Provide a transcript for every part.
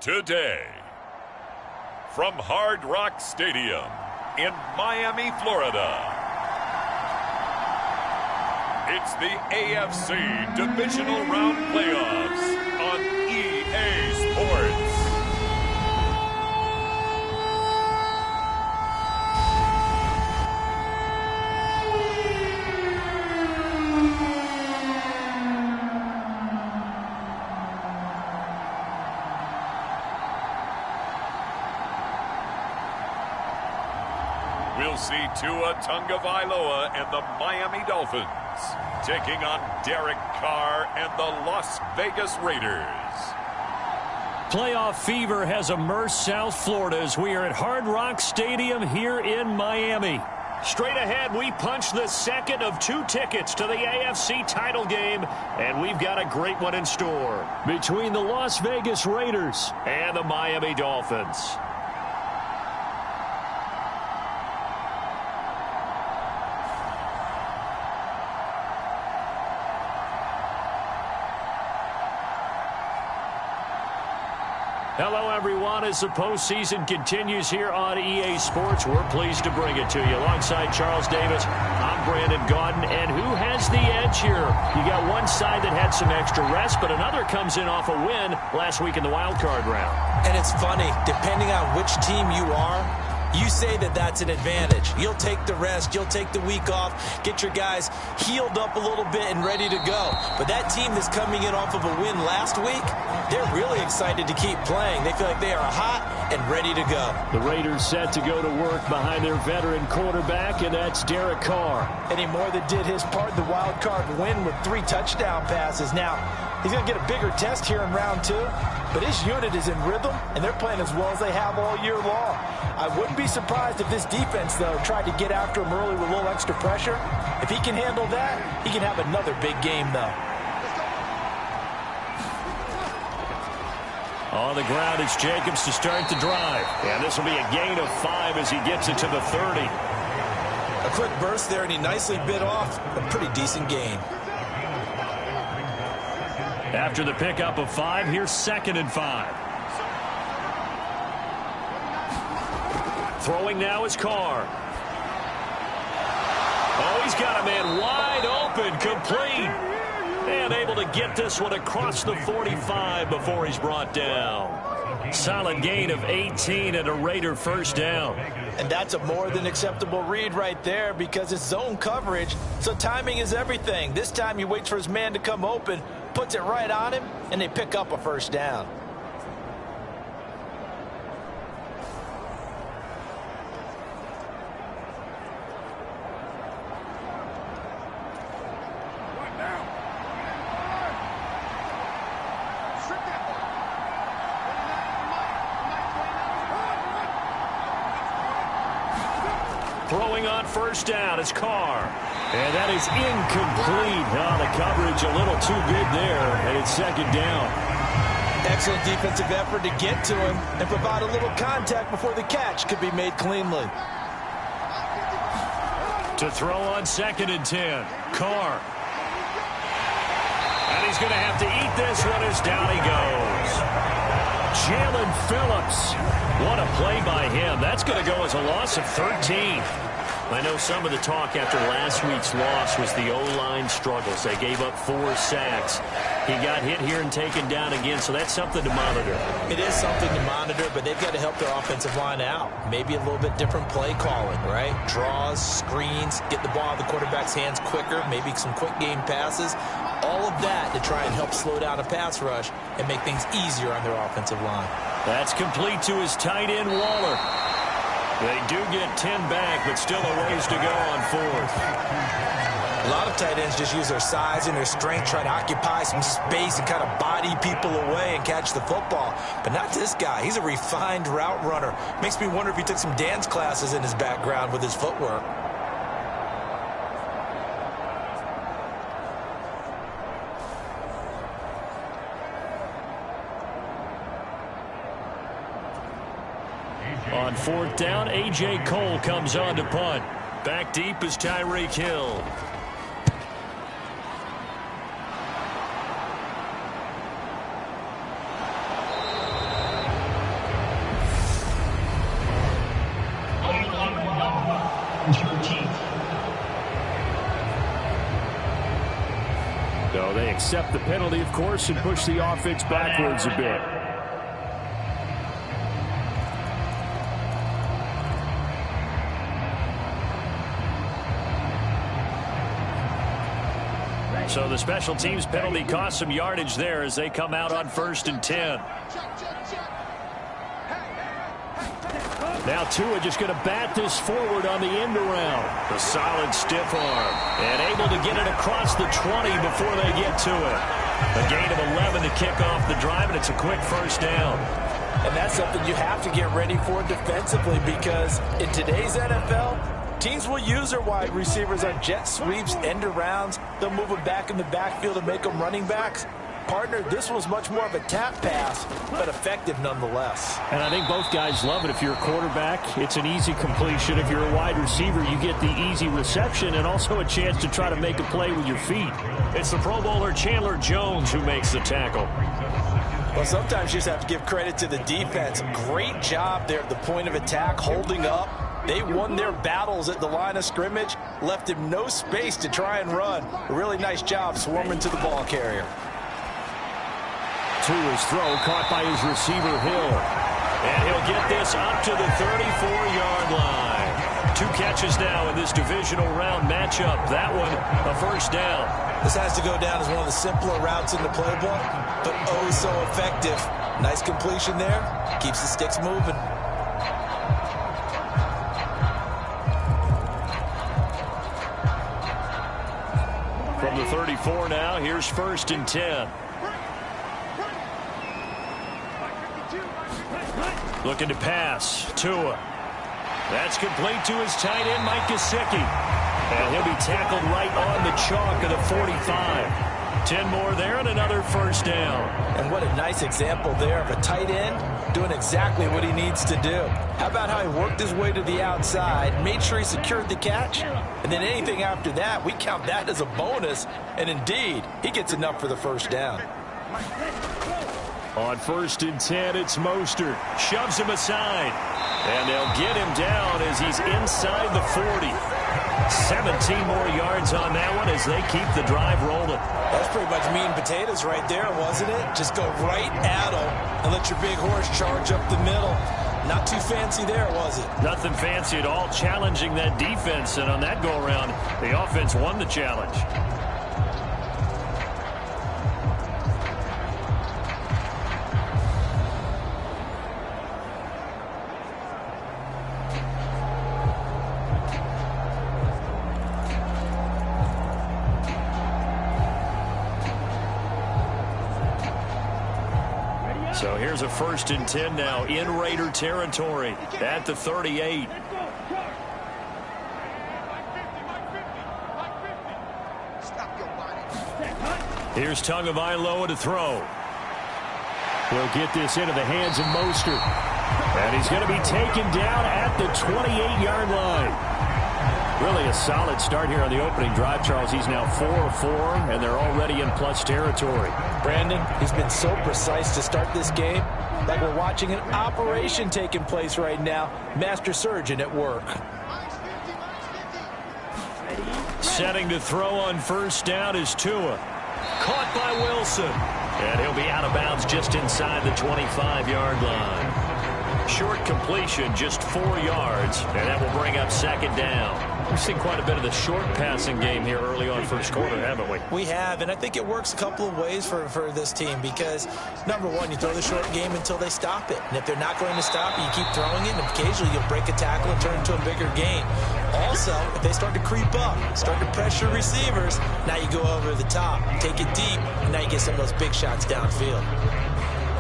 Today, from Hard Rock Stadium in Miami, Florida, it's the AFC Divisional Round Playoffs on EA Sports. We'll see Tua Tagovailoa and the Miami Dolphins taking on Derek Carr and the Las Vegas Raiders. Playoff fever has immersed South Florida as we are at Hard Rock Stadium here in Miami. Straight ahead, we punch the second of 2 tickets to the AFC title game, and we've got a great one in store between the Las Vegas Raiders and the Miami Dolphins. Hello, everyone. As the postseason continues here on EA Sports, we're pleased to bring it to you. Alongside Charles Davis, I'm Brandon Gaudin. And who has the edge here? You got one side that had some extra rest, but another comes in off a win last week in the wild card round. And it's funny, depending on which team you are, you say that that's an advantage. You'll take the rest. You'll take the week off. Get your guys healed up a little bit and ready to go. But that team that's coming in off of a win last week, they're really excited to keep playing. They feel like they are hot and ready to go. The Raiders set to go to work behind their veteran quarterback, and that's Derek Carr. And he more than did his part in the wild card win with 3 touchdown passes. Now, he's going to get a bigger test here in round 2. But his unit is in rhythm, and they're playing as well as they have all year long. I wouldn't be surprised if this defense, though, tried to get after him early with a little extra pressure. If he can handle that, he can have another big game, though. On the ground, it's Jacobs to start the drive. And this will be a gain of 5 as he gets it to the 30. A quick burst there, and he nicely bit off a pretty decent gain. After the pickup of 5, here's 2nd and 5. Throwing now is Carr. Oh, he's got a man wide open, complete. And able to get this one across the 45 before he's brought down. Solid gain of 18 and a Raider first down. And that's a more than acceptable read right there because it's zone coverage, so timing is everything. This time he waits for his man to come open, puts it right on him, and they pick up a first down. Throwing on first down is Carr. And that is incomplete. Oh, the coverage a little too big there, and it's 2nd down. Excellent defensive effort to get to him and provide a little contact before the catch could be made cleanly. To throw on 2nd and 10, Carr. And he's going to have to eat this one as down he goes. Jalen Phillips. What a play by him. That's going to go as a loss of 13. I know some of the talk after last week's loss was the O-line struggles. They gave up 4 sacks. He got hit here and taken down again, so that's something to monitor. It is something to monitor, but they've got to help their offensive line out. Maybe a little bit different play calling, right? Draws, screens, get the ball out of the quarterback's hands quicker, maybe some quick game passes. All of that to try and help slow down a pass rush and make things easier on their offensive line. That's complete to his tight end, Waller. They do get 10 back, but still a ways to go on 4th. A lot of tight ends just use their size and their strength, try to occupy some space and kind of body people away and catch the football. But not this guy. He's a refined route runner. Makes me wonder if he took some dance classes in his background with his footwork. On 4th down, A.J. Cole comes on to punt. Back deep is Tyreek Hill. accept the penalty, of course, and push the offense backwards a bit. So the special teams penalty cost some yardage there as they come out on 1st and 10. Now Tua just going to bat this forward on the end around. A solid stiff arm. And able to get it across the 20 before they get to it. A gain of 11 to kick off the drive, and it's a quick first down. And that's something you have to get ready for defensively, because in today's NFL, teams will use their wide receivers on jet sweeps, end arounds. They'll move them back in the backfield and make them running backs. Partner, this was much more of a tap pass, but effective nonetheless. And I think both guys love it. If you're a quarterback, it's an easy completion. If you're a wide receiver, you get the easy reception and also a chance to try to make a play with your feet. It's the Pro Bowler Chandler Jones who makes the tackle. Well, sometimes you just have to give credit to the defense. Great job there at the point of attack, holding up. They won their battles at the line of scrimmage, left him no space to try and run. A really nice job swarming to the ball carrier. To his throw, caught by his receiver, Hill. And he'll get this up to the 34-yard line. 2 catches now in this divisional round matchup. That one, a first down. This has to go down as one of the simpler routes in the playbook, but oh so effective. Nice completion there. Keeps the sticks moving. From the 34 now, here's 1st and 10. Looking to pass. Tua. That's complete to his tight end, Mike Gesicki. And he'll be tackled right on the chalk of the 45. 10 more there and another first down. And what a nice example there of a tight end doing exactly what he needs to do. How about how he worked his way to the outside, made sure he secured the catch, and then anything after that, we count that as a bonus. And indeed, he gets enough for the first down. On 1st and 10, it's Mostert. Shoves him aside. And they'll get him down as he's inside the 40. 17 more yards on that one as they keep the drive rolling. That's pretty much meat and potatoes right there, wasn't it? Just go right at him and let your big horse charge up the middle. Not too fancy there, was it? Nothing fancy at all, challenging that defense. And on that go-around, the offense won the challenge. So here's a 1st and 10 now in Raider territory at the 38. Here's Tagovailoa to throw. He'll get this into the hands of Mostert. And he's going to be taken down at the 28-yard line. Really a solid start here on the opening drive, Charles. He's now 4 of 4, and they're already in plus territory. Brandon, he's been so precise to start this game, like we're watching an operation taking place right now. Master surgeon at work. Setting to throw on 1st down is Tua. Caught by Wilson. And he'll be out of bounds just inside the 25-yard line. Short completion, just 4 yards, and that will bring up 2nd down. We've seen quite a bit of the short passing game here early on first quarter, haven't we? We have, and I think it works a couple of ways for this team because, number one, you throw the short game until they stop it. And if they're not going to stop it, you keep throwing it, and occasionally you'll break a tackle and turn it into a bigger gain. Also, if they start to creep up, start to pressure receivers, now you go over the top, take it deep, and now you get some of those big shots downfield.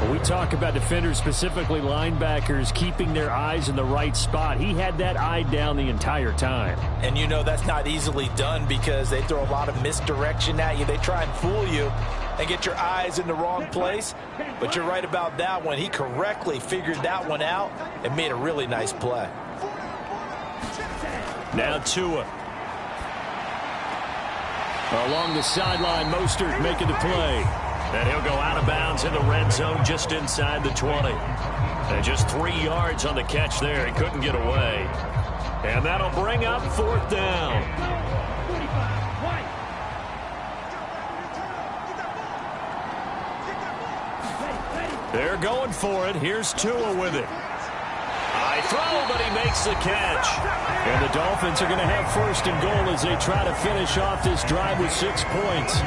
When we talk about defenders, specifically linebackers, keeping their eyes in the right spot, he had that eye down the entire time. And you know that's not easily done because they throw a lot of misdirection at you. They try and fool you and get your eyes in the wrong place. But you're right about that one. He correctly figured that one out and made a really nice play. Now Tua. Along the sideline, Mostert making the play. And he'll go out of bounds in the red zone just inside the 20. And just 3 yards on the catch there. He couldn't get away. And that'll bring up 4th down. They're going for it. Here's Tua with it. High throw, but he makes the catch. And the Dolphins are going to have first and goal as they try to finish off this drive with 6 points.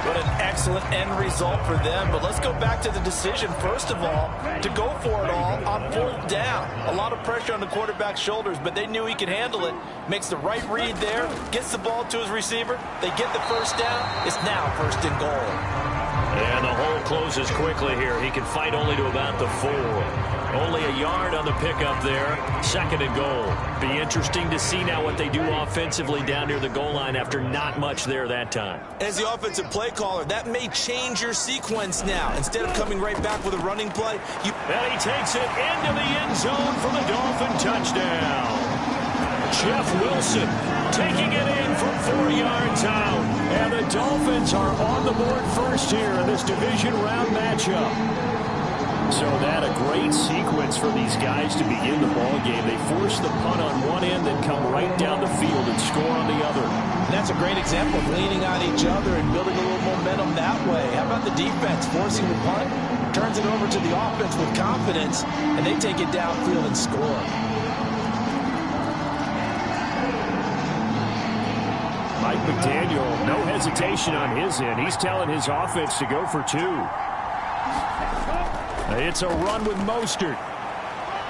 What an excellent end result for them. But let's go back to the decision, first of all, to go for it all on 4th down. A lot of pressure on the quarterback's shoulders, but they knew he could handle it. Makes the right read there, gets the ball to his receiver. They get the first down. It's now first and goal. And the hole closes quickly here. He can fight only to about the 4. Only a yard on the pickup there. 2nd and goal. Be interesting to see now what they do offensively down near the goal line after not much there that time. As the offensive play caller, that may change your sequence now. Instead of coming right back with a running play, and he takes it into the end zone for the Dolphin touchdown. Jeff Wilson taking it in from 4 yards out. And the Dolphins are on the board first here in this division round matchup. So that a great sequence for these guys to begin the ball game. They force the punt on one end, then come right down the field and score on the other. And that's a great example of leaning on each other and building a little momentum that way. How about the defense forcing the punt? Turns it over to the offense with confidence, and they take it downfield and score. Mike McDaniel, no hesitation on his end. He's telling his offense to go for 2. It's a run with Mostert.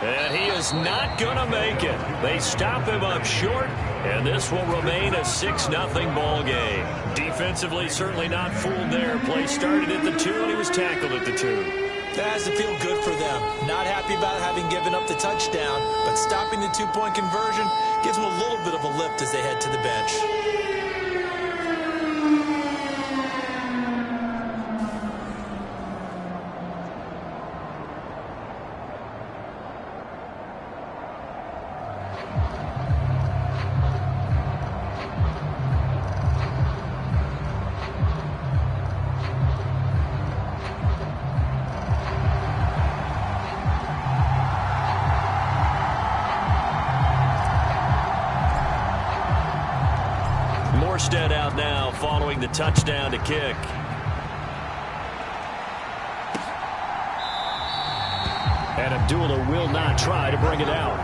And he is not going to make it. They stop him up short, and this will remain a 6-0 ball game. Defensively, certainly not fooled there. Play started at the 2, and he was tackled at the 2. that has to feel good for them. Not happy about having given up the touchdown, but stopping the two-point conversion gives them a little bit of a lift as they head to the bench. Out now following the touchdown to kick. And Abdullah will not try to bring it out.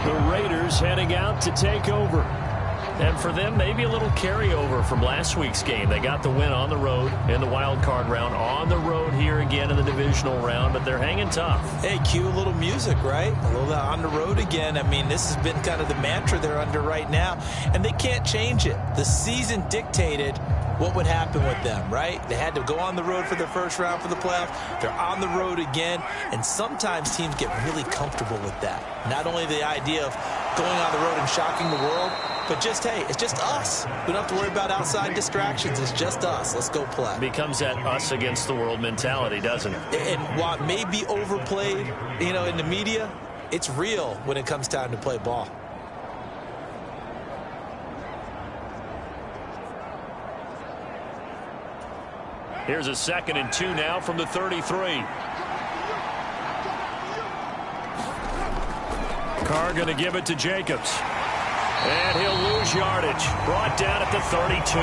The Raiders heading out to take over. And for them, maybe a little carryover from last week's game. They got the win on the road in the wild card round, on the road here again in the divisional round, but they're hanging tough. Hey, cue a little music, right? A little on the road again. I mean, this has been kind of the mantra they're under right now, and they can't change it. The season dictated what would happen with them, right? They had to go on the road for the first round for the playoffs. They're on the road again, and sometimes teams get really comfortable with that. Not only the idea of going on the road and shocking the world, but just, hey, it's just us. We don't have to worry about outside distractions. It's just us. Let's go play. Becomes that us against the world mentality, doesn't it? And while it may be overplayed, you know, in the media, it's real when it comes time to play ball. Here's a 2nd and 2 now from the 33. Carr going to give it to Jacobs. And he'll lose yardage. Brought down at the 32.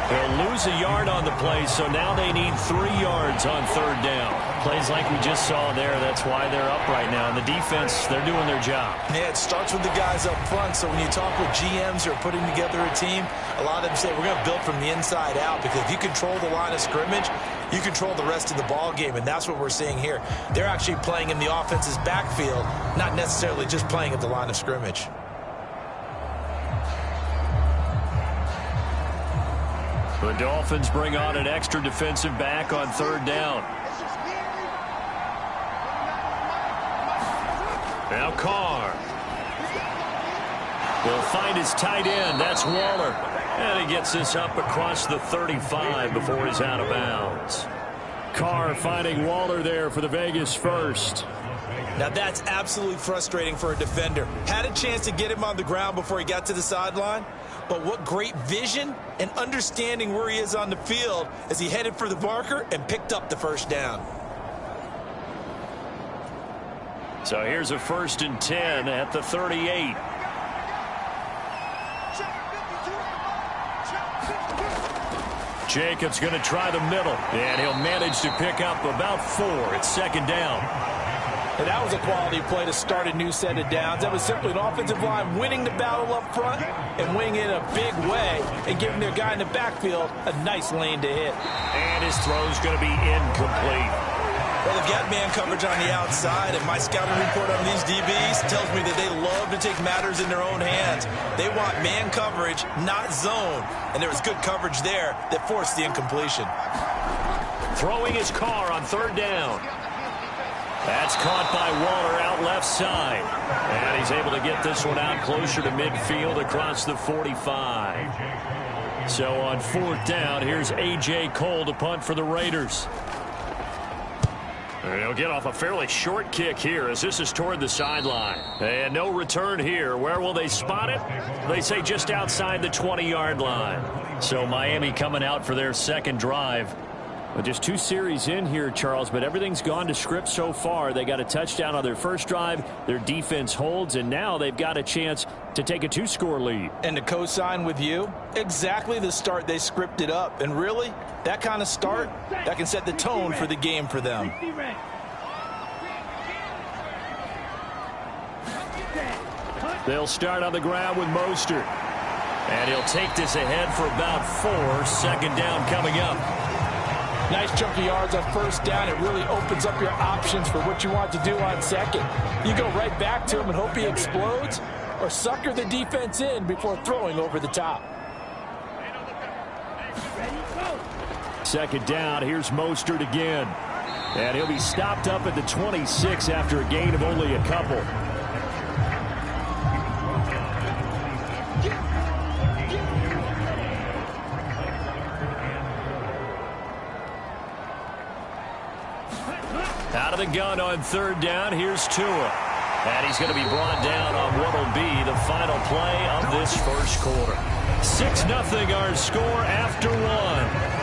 They'll lose a yard on the play, so now they need 3 yards on 3rd down. Plays like we just saw there. That's why they're up right now. And the defense, they're doing their job. Yeah, it starts with the guys up front. So when you talk with GMs who are putting together a team, a lot of them say we're going to build from the inside out, because if you control the line of scrimmage, you control the rest of the ball game, and that's what we're seeing here. They're actually playing in the offense's backfield, not necessarily just playing at the line of scrimmage. The Dolphins bring on an extra defensive back on 3rd down. Now Carr will find his tight end. That's Waller. And he gets this up across the 35 before he's out of bounds. Carr finding Waller there for the Vegas first. Now that's absolutely frustrating for a defender. Had a chance to get him on the ground before he got to the sideline, but what great vision and understanding where he is on the field as he headed for the marker and picked up the first down. So here's a 1st and 10 at the 38. Jacobs going to try the middle, and he'll manage to pick up about 4. It's second down. And that was a quality play to start a new set of downs. That was simply an offensive line winning the battle up front and winning it in a big way and giving their guy in the backfield a nice lane to hit. And his throw's going to be incomplete. Well, they've got man coverage on the outside, and my scouting report on these DBs tells me that they love to take matters in their own hands. They want man coverage, not zone. And there was good coverage there that forced the incompletion. Throwing his car on third down. That's caught by Waller out left side. And he's able to get this one out closer to midfield across the 45. So on fourth down, here's A.J. Cole to punt for the Raiders. And he'll get off a fairly short kick here as this is toward the sideline. And no return here. Where will they spot it? They say just outside the 20-yard line. So Miami coming out for their second drive. Well, just 2 series in here, Charles, but everything's gone to script so far. They got a touchdown on their first drive. Their defense holds, and now they've got a chance to take a 2-score lead. And to co-sign with you, exactly the start they scripted up. And really, that kind of start, that can set the tone for the game for them. They'll start on the ground with Mostert. And he'll take this ahead for about 4. Second down coming up. Nice chunk of yards on first down. It really opens up your options for what you want to do on second. You go right back to him and hope he explodes, or sucker the defense in before throwing over the top. Second down, here's Mostert again. And he'll be stopped up at the 26 after a gain of only a couple. Out of the gun on third down, here's Tua. And he's going to be brought down on what will be the final play of this first quarter. 6-0 our score after 1.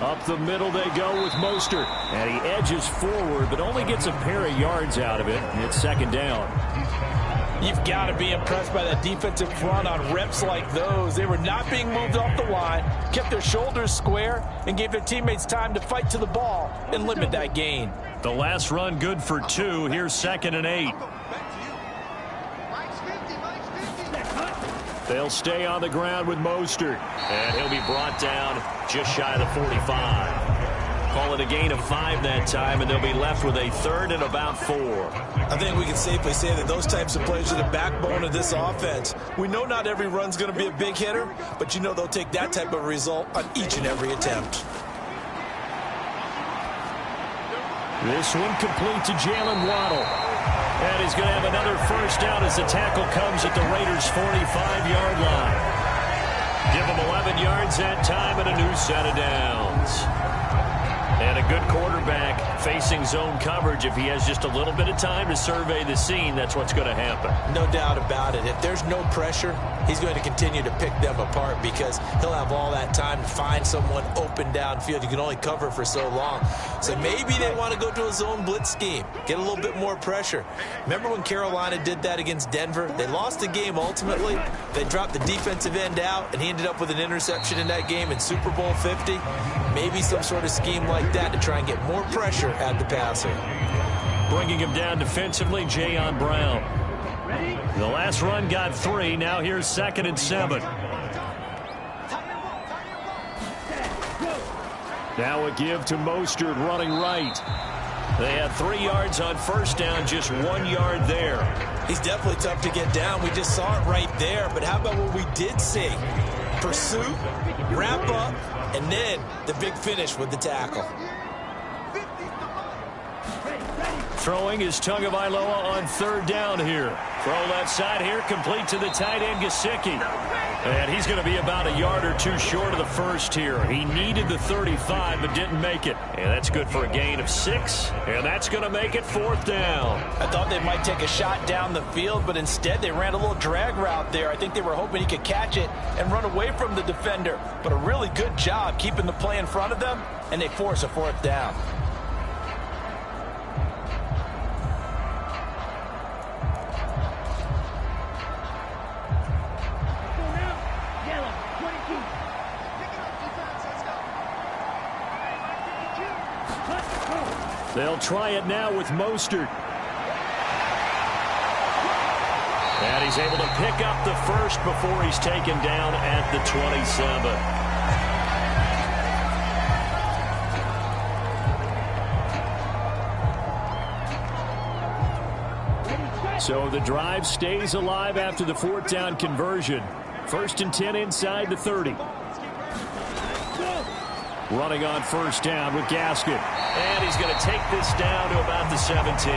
Up the middle they go with Mostert. And he edges forward, but only gets a pair of yards out of it. And it's second down. You've got to be impressed by that defensive front on reps like those. They were not being moved off the line, kept their shoulders square, and gave their teammates time to fight to the ball and limit that gain. The last run good for 2. Here's 2nd and 8. They'll stay on the ground with Mostert. And he'll be brought down just shy of the 45. Call it a gain of 5 that time, and they'll be left with a 3rd and about 4. I think we can safely say that those types of plays are the backbone of this offense. We know not every run's going to be a big hitter, but you know they'll take that type of result on each and every attempt. This one complete to Jalen Waddle. And he's going to have another first down as the tackle comes at the Raiders' 45-yard line. Give him 11 yards that time and a new set of downs. And a good quarterback facing zone coverage. If he has just a little bit of time to survey the scene, that's what's going to happen. No doubt about it. If there's no pressure, he's going to continue to pick them apart because he'll have all that time to find someone open downfield. You can only cover for so long. So maybe they want to go to a zone blitz scheme, get a little bit more pressure. Remember when Carolina did that against Denver? They lost the game ultimately. They dropped the defensive end out, and he ended up with an interception in that game in Super Bowl 50. Maybe some sort of scheme like that to try and get more pressure at the passer. Bringing him down defensively, Jayon Brown. The last run got 3. Now here's 2nd and 7. Now a give to Mostert running right. They had 3 yards on first down, just 1 yard there. He's definitely tough to get down. We just saw it right there. But how about what we did see? Pursuit, wrap up, and then the big finish with the tackle. Throwing is Tagovailoa on third down here. Throw left side here, complete to the tight end, Gesicki. And he's going to be about a yard or two short of the first here. He needed the 35 but didn't make it. And that's good for a gain of 6. And that's going to make it 4th down. I thought they might take a shot down the field, but instead they ran a little drag route there. I think they were hoping he could catch it and run away from the defender. But a really good job keeping the play in front of them, and they force a 4th down. They'll try it now with Mostert. And he's able to pick up the first before he's taken down at the 27. So the drive stays alive after the 4th down conversion. 1st and 10 inside the 30. Running on 1st down with Gaskin. And he's going to take this down to about the 17.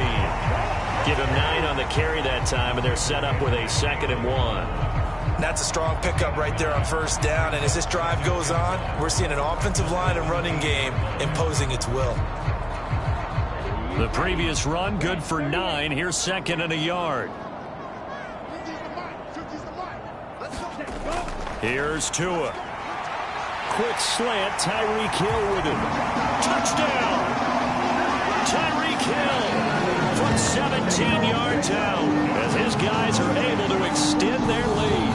Give him 9 on the carry that time, and they're set up with a 2nd and 1. That's a strong pickup right there on 1st down, and as this drive goes on, we're seeing an offensive line and running game imposing its will. The previous run, good for 9. Here's 2nd and a yard. Here's Tua. Quick slant, Tyreek Hill with him. Touchdown! Tyreek Hill from 17 yards out as his guys are able to extend their lead.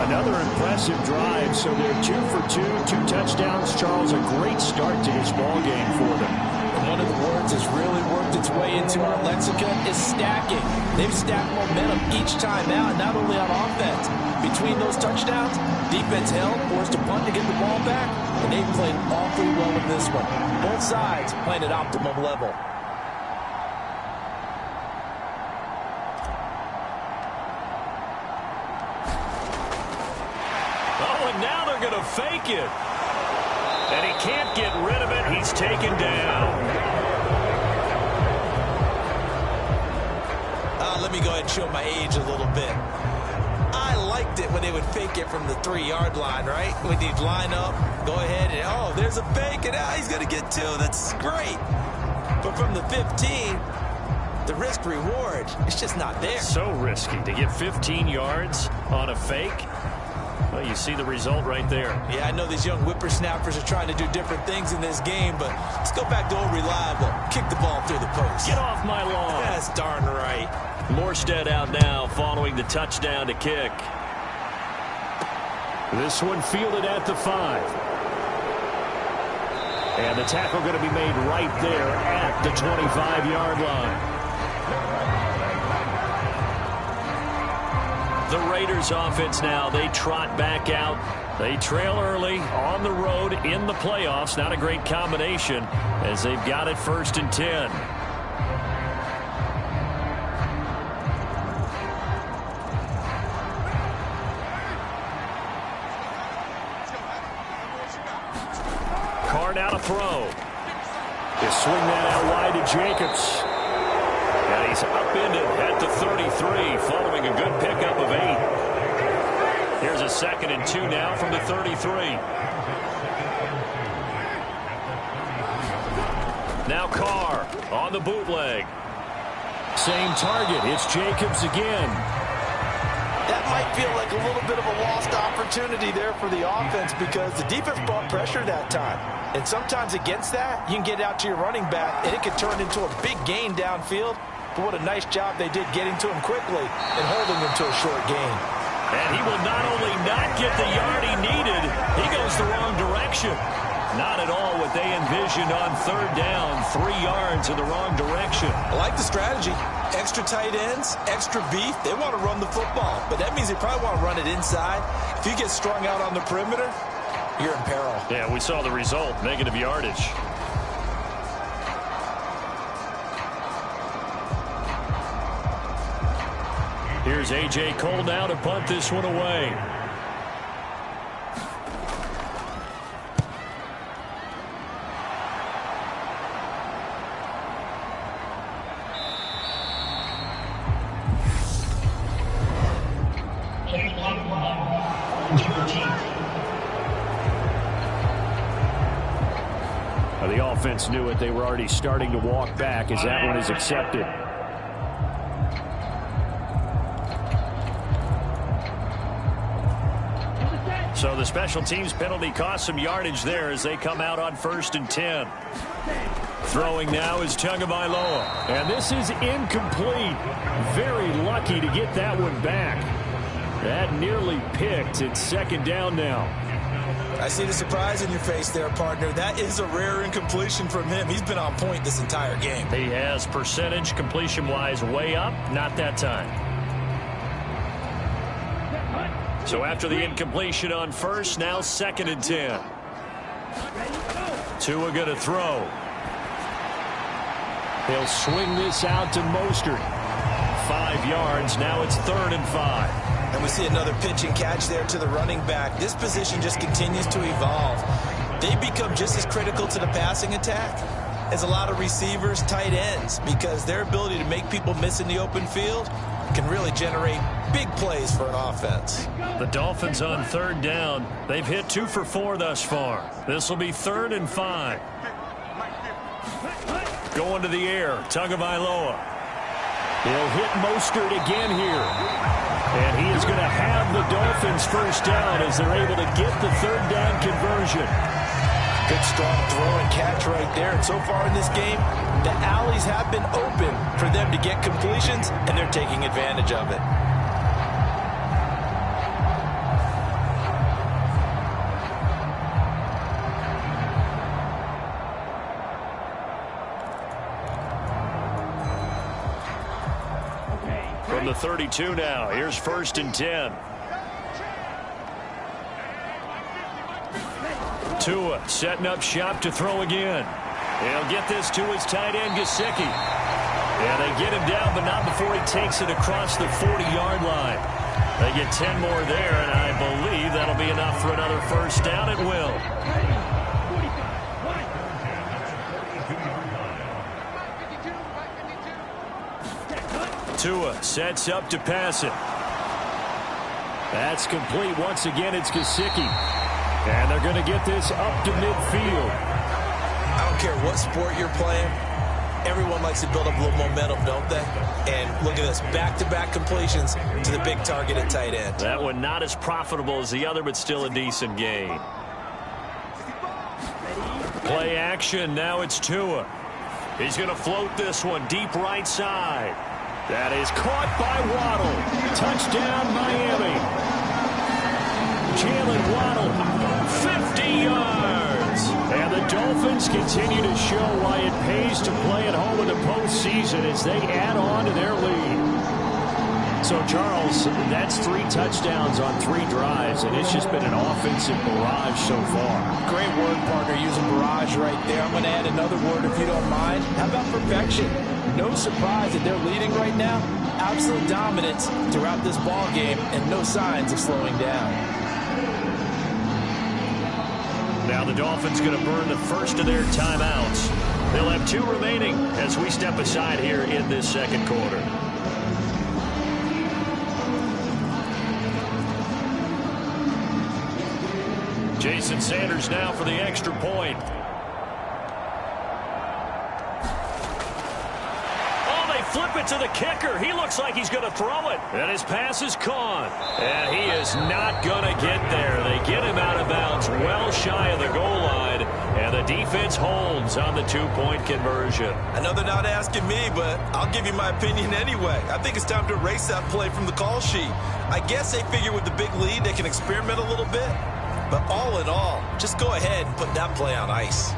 Another impressive drive, so they're 2 for 2, 2 touchdowns. Charles, a great start to this ball game for them. And one of the words that's really worked its way into our lexicon is stacking. They've stacked momentum each time out, not only on offense. Between those touchdowns, defense held, forced a punt to get the ball back, and they played awfully well in this one. Both sides playing at optimum level. Oh, and now they're going to fake it. And he can't get rid of it. He's taken down. Let me go ahead and show my age a little bit. I liked it when they would fake it from the 3-yard line, right? When they'd line up, go ahead, and oh, there's a fake, and he's going to get 2. That's great. But from the 15, the risk-reward, it's just not there. So risky to get 15 yards on a fake. Well, you see the result right there. Yeah, I know these young whippersnappers are trying to do different things in this game, but let's go back to old reliable. Kick the ball through the post. Get off my lawn. That's darn right. Morstead out now following the touchdown to kick. This one fielded at the 5. And the tackle going to be made right there at the 25-yard line. The Raiders offense now, they trot back out. They trail early on the road in the playoffs. Not a great combination as they've got it 1st and 10. Now to throw. They swing that out wide to Jacobs. And he's upended at the 33 following a good pickup of 8. Here's a 2nd and 2 now from the 33. Now Carr on the bootleg. Same target. It's Jacobs again. That might feel like a little bit of a lost opportunity there for the offense because the defense brought pressure that time. And sometimes against that, you can get out to your running back, and it can turn into a big gain downfield. But what a nice job they did getting to him quickly and holding him to a short gain. And he will not only not get the yard he needed, he goes the wrong direction. Not at all what they envisioned on 3rd down. 3 yards in the wrong direction. I like the strategy. Extra tight ends, extra beef. They want to run the football, but that means they probably want to run it inside. If you get strung out on the perimeter, you're in peril. Yeah, we saw the result. Negative yardage. Here's A.J. Cole now to punt this one away. The offense knew it. They were already starting to walk back as that one is accepted. So the special teams penalty cost some yardage there as they come out on 1st and 10. Throwing now is Tagovailoa. And this is incomplete. Very lucky to get that one back. That nearly picked. It's 2nd down now. I see the surprise in your face there, partner. That is a rare incompletion from him. He's been on point this entire game. He has percentage completion-wise way up. Not that time. So after the incompletion on 1st, now 2nd and 10. Tua going to throw. He'll swing this out to Mostert. 5 yards. Now it's 3rd and 5. And we see another pitch and catch there to the running back. This position just continues to evolve. They become just as critical to the passing attack as a lot of receivers, tight ends, because their ability to make people miss in the open field can really generate big plays for an offense. The Dolphins on 3rd down. They've hit 2 for 4 thus far. This will be 3rd and 5. Going to the air, Tagovailoa. He'll hit Mostert again here. And he is going to have the Dolphins 1st down as they're able to get the 3rd down conversion. Good strong throw and catch right there. And so far in this game, the alleys have been open for them to get completions, and they're taking advantage of it. From the 32 now, here's 1st and 10. Tua setting up shop to throw again. He'll get this to his tight end, Gesicki. Yeah, they get him down, but not before he takes it across the 40-yard line. They get 10 more there, and I believe that'll be enough for another 1st down. It will. Tua sets up to pass it. That's complete. Once again, it's Gesicki. And they're going to get this up to midfield. I don't care what sport you're playing. Everyone likes to build up a little momentum, don't they? And look at this, back-to-back completions to the big target at tight end. That one not as profitable as the other, but still a decent gain. Play action. Now it's Tua. He's going to float this one deep right side. That is caught by Waddle. Touchdown, Miami. Jalen Waddle, 50 yards. And the Dolphins continue to show why it pays to play at home in the postseason as they add on to their lead. So, Charles, that's 3 touchdowns on 3 drives, and it's just been an offensive barrage so far. Great word, partner, using barrage right there. I'm going to add another word if you don't mind. How about perfection? No surprise that they're leading right now. Absolute dominance throughout this ball game and no signs of slowing down. Now the Dolphins going to burn the first of their timeouts. They'll have 2 remaining as we step aside here in this 2nd quarter. Jason Sanders now for the extra point. Flip it to the kicker. He looks like he's going to throw it. And his pass is caught. And he is not going to get there. They get him out of bounds well shy of the goal line. And the defense holds on the 2-point conversion. I know they're not asking me, but I'll give you my opinion anyway. I think it's time to erase that play from the call sheet. I guess they figure with the big lead they can experiment a little bit. But all in all, just go ahead and put that play on ice.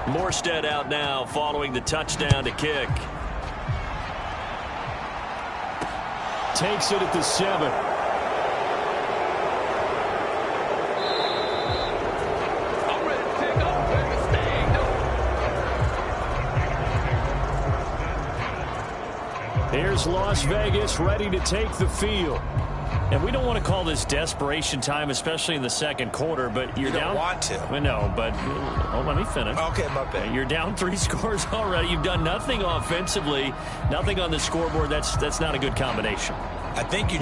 Morstead out now following the touchdown to kick. Takes it at the 7. Here's Las Vegas ready to take the field. And we don't want to call this desperation time, especially in the second quarter, but you're down. You don't want to. I know, but let me finish. Okay, my bad. You're down 3 scores already. You've done nothing offensively, nothing on the scoreboard. That's not a good combination. I think you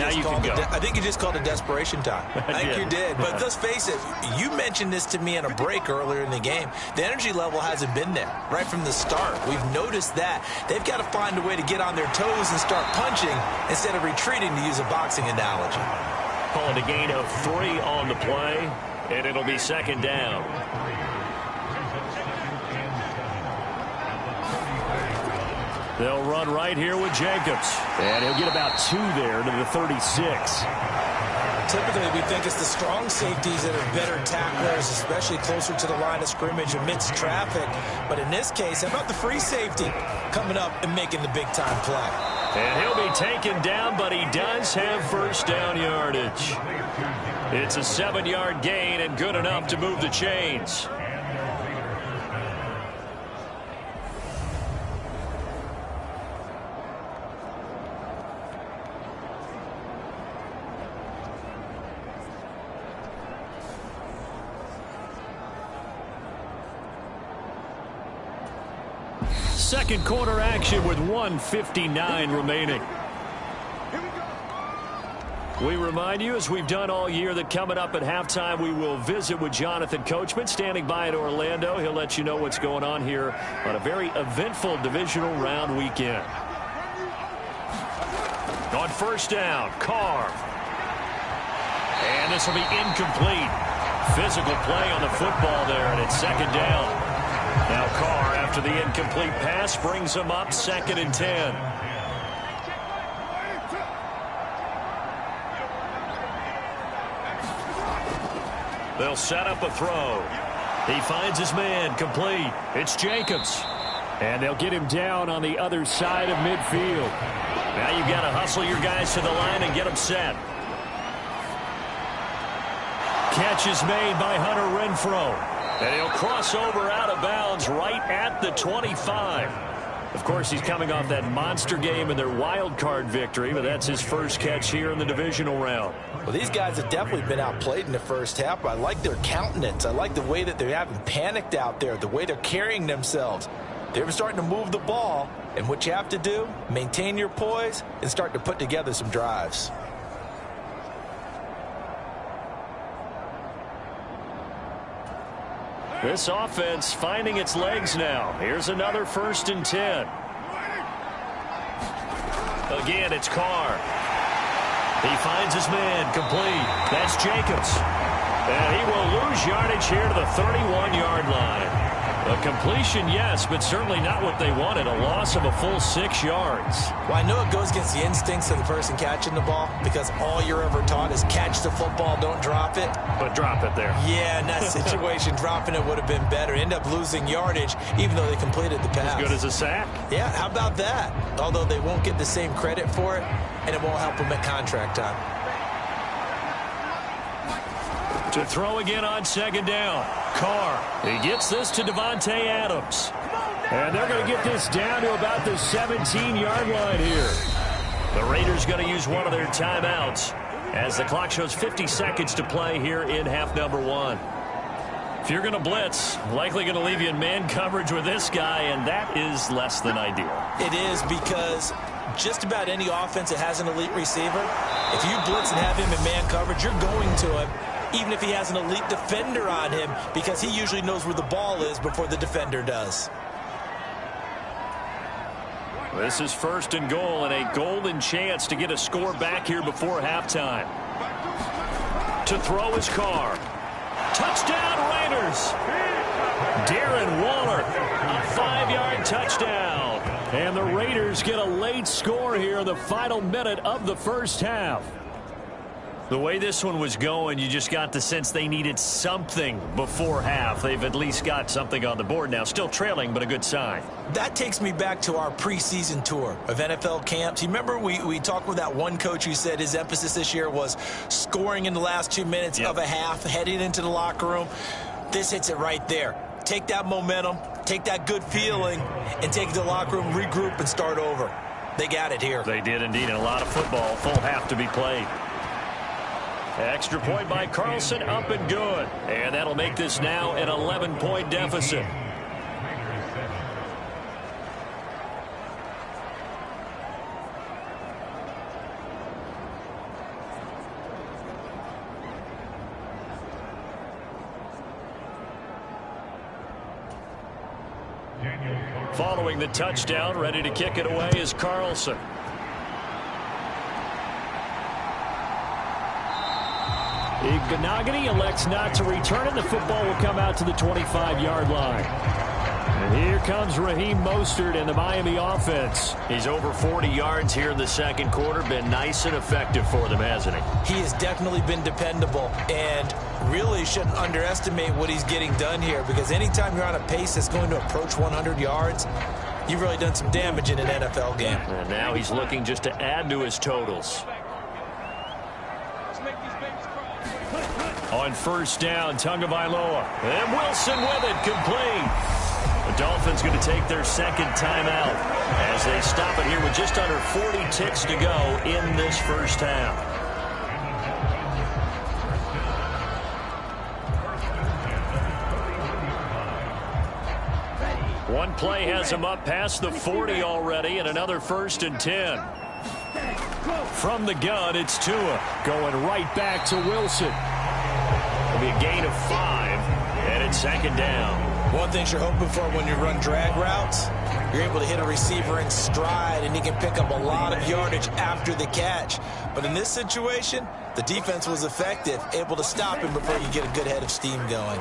just called it desperation time. I think you did. But let's face it, you mentioned this to me in a break earlier in the game. The energy level hasn't been there right from the start. We've noticed that. They've got to find a way to get on their toes and start punching instead of retreating, to use a boxing analogy. Call it a gain of 3 on the play, and it'll be second down. They'll run right here with Jacobs. And he'll get about 2 there to the 36. Typically, we think it's the strong safeties that are better tacklers, especially closer to the line of scrimmage amidst traffic. But in this case, how about the free safety coming up and making the big-time play? And he'll be taken down, but he does have first down yardage. It's a 7-yard gain and good enough to move the chains. Second quarter action with 1:59 remaining. We remind you, as we've done all year, that coming up at halftime, we will visit with Jonathan Coachman, standing by in Orlando. He'll let you know what's going on here on a very eventful divisional round weekend. On first down, Carr. And this will be incomplete. Physical play on the football there, and it's second down. Now Carr, after the incomplete pass, brings him up 2nd and 10. They'll set up a throw. He finds his man, complete. It's Jacobs. And they'll get him down on the other side of midfield. Now you've got to hustle your guys to the line and get them set. Catch is made by Hunter Renfrow. And he'll cross over out of bounds right at the 25. Of course, he's coming off that monster game in their wild card victory, but that's his first catch here in the divisional round. Well, these guys have definitely been outplayed in the first half. I like their countenance. I like the way that they haven't panicked out there, the way they're carrying themselves. They're starting to move the ball, and what you have to do, maintain your poise and start to put together some drives. This offense finding its legs now. Here's another 1st and 10. Again, it's Carr. He finds his man, complete. That's Jacobs. And he will lose yardage here to the 31-yard line. A completion, yes, but certainly not what they wanted. A loss of a full 6 yards. Well, I know it goes against the instincts of the person catching the ball because all you're ever taught is catch the football, don't drop it. But drop it there. Yeah, in that situation, dropping it would have been better. End up losing yardage, even though they completed the pass. As good as a sack. Yeah, how about that? Although they won't get the same credit for it, and it won't help them at contract time. To throw again on 2nd down. Carr. He gets this to Devontae Adams. And they're going to get this down to about the 17-yard line here. The Raiders going to use one of their timeouts as the clock shows 50 seconds to play here in half number 1. If you're going to blitz, likely going to leave you in man coverage with this guy, and that is less than ideal. It is, because just about any offense that has an elite receiver, if you blitz and have him in man coverage, you're going to him, even if he has an elite defender on him, because he usually knows where the ball is before the defender does. This is 1st and goal, and a golden chance to get a score back here before halftime. To throw his Carr. Touchdown, Raiders! Darren Waller, a 5-yard touchdown. And the Raiders get a late score here in the final minute of the first half. The way this one was going, you just got the sense they needed something before half. They've at least got something on the board now. Still trailing, but a good sign. That takes me back to our preseason tour of NFL camps. You remember we talked with that one coach who said his emphasis this year was scoring in the last 2 minutes of a half, heading into the locker room. This hits it right there. Take that momentum, take that good feeling, and take it to the locker room, regroup, and start over. They got it here. They did indeed, and a lot of football. Full half to be played. Extra point by Carlson, up and good. And that'll make this now an 11-point deficit. Following the touchdown, ready to kick it away is Carlson. Igbinoghene elects not to return it. The football will come out to the 25-yard line. And here comes Raheem Mostert and the Miami offense. He's over 40 yards here in the second quarter. Been nice and effective for them, hasn't he? He has definitely been dependable, and really shouldn't underestimate what he's getting done here, because anytime you're on a pace that's going to approach 100 yards, you've really done some damage in an NFL game. And now he's looking just to add to his totals. On first down, Tagovailoa. And Wilson with it, complete. The Dolphins going to take their second timeout as they stop it here with just under 40 ticks to go in this first half. One play has him up past the 40 already, and another 1st and 10. From the gun, it's Tua going right back to Wilson. It'll be a gain of 5, and it's second down. One thing you're hoping for when you run drag routes, you're able to hit a receiver in stride, and he can pick up a lot of yardage after the catch. But in this situation, the defense was effective, able to stop him before you get a good head of steam going.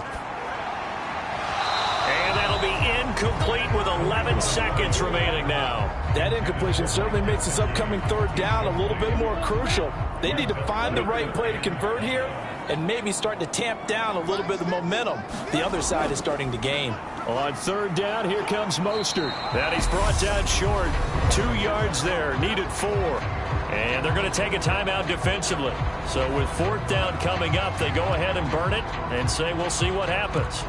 And that'll be incomplete with 11 seconds remaining now. That incompletion certainly makes this upcoming third down a little bit more crucial. They need to find the right play to convert here and maybe start to tamp down a little bit of the momentum the other side is starting to gain. On third down, here comes Mostert. That he's brought down short. 2 yards there, needed 4. And they're going to take a timeout defensively. So with fourth down coming up, they go ahead and burn it and say we'll see what happens.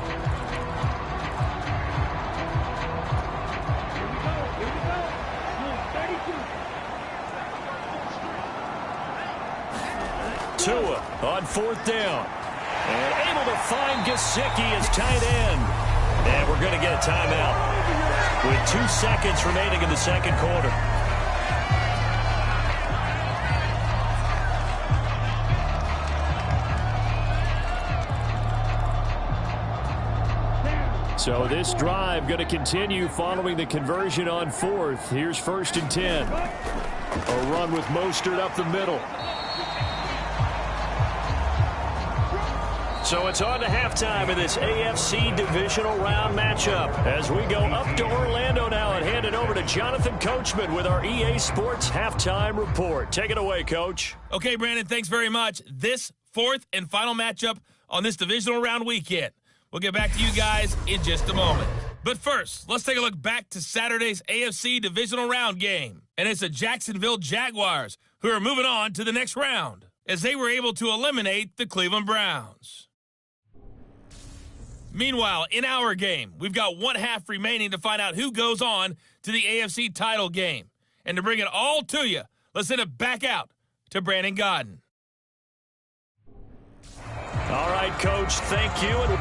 Tua on fourth down. And able to find Gesicki as tight end. And we're going to get a timeout with 2 seconds remaining in the second quarter. So this drive going to continue following the conversion on fourth. Here's 1st and 10. A run with Mostert up the middle. So it's on to halftime in this AFC Divisional Round matchup as we go up to Orlando now and hand it over to Jonathan Coachman with our EA Sports Halftime Report. Take it away, Coach. Okay, Brandon, thanks very much. This fourth and final matchup on this Divisional Round weekend. We'll get back to you guys in just a moment. But first, let's take a look back to Saturday's AFC Divisional Round game. And it's the Jacksonville Jaguars who are moving on to the next round as they were able to eliminate the Cleveland Browns. Meanwhile, in our game, we've got 1 half remaining to find out who goes on to the AFC title game. And to bring it all to you, let's send it back out to Brandon Godden. All right, Coach, thank you.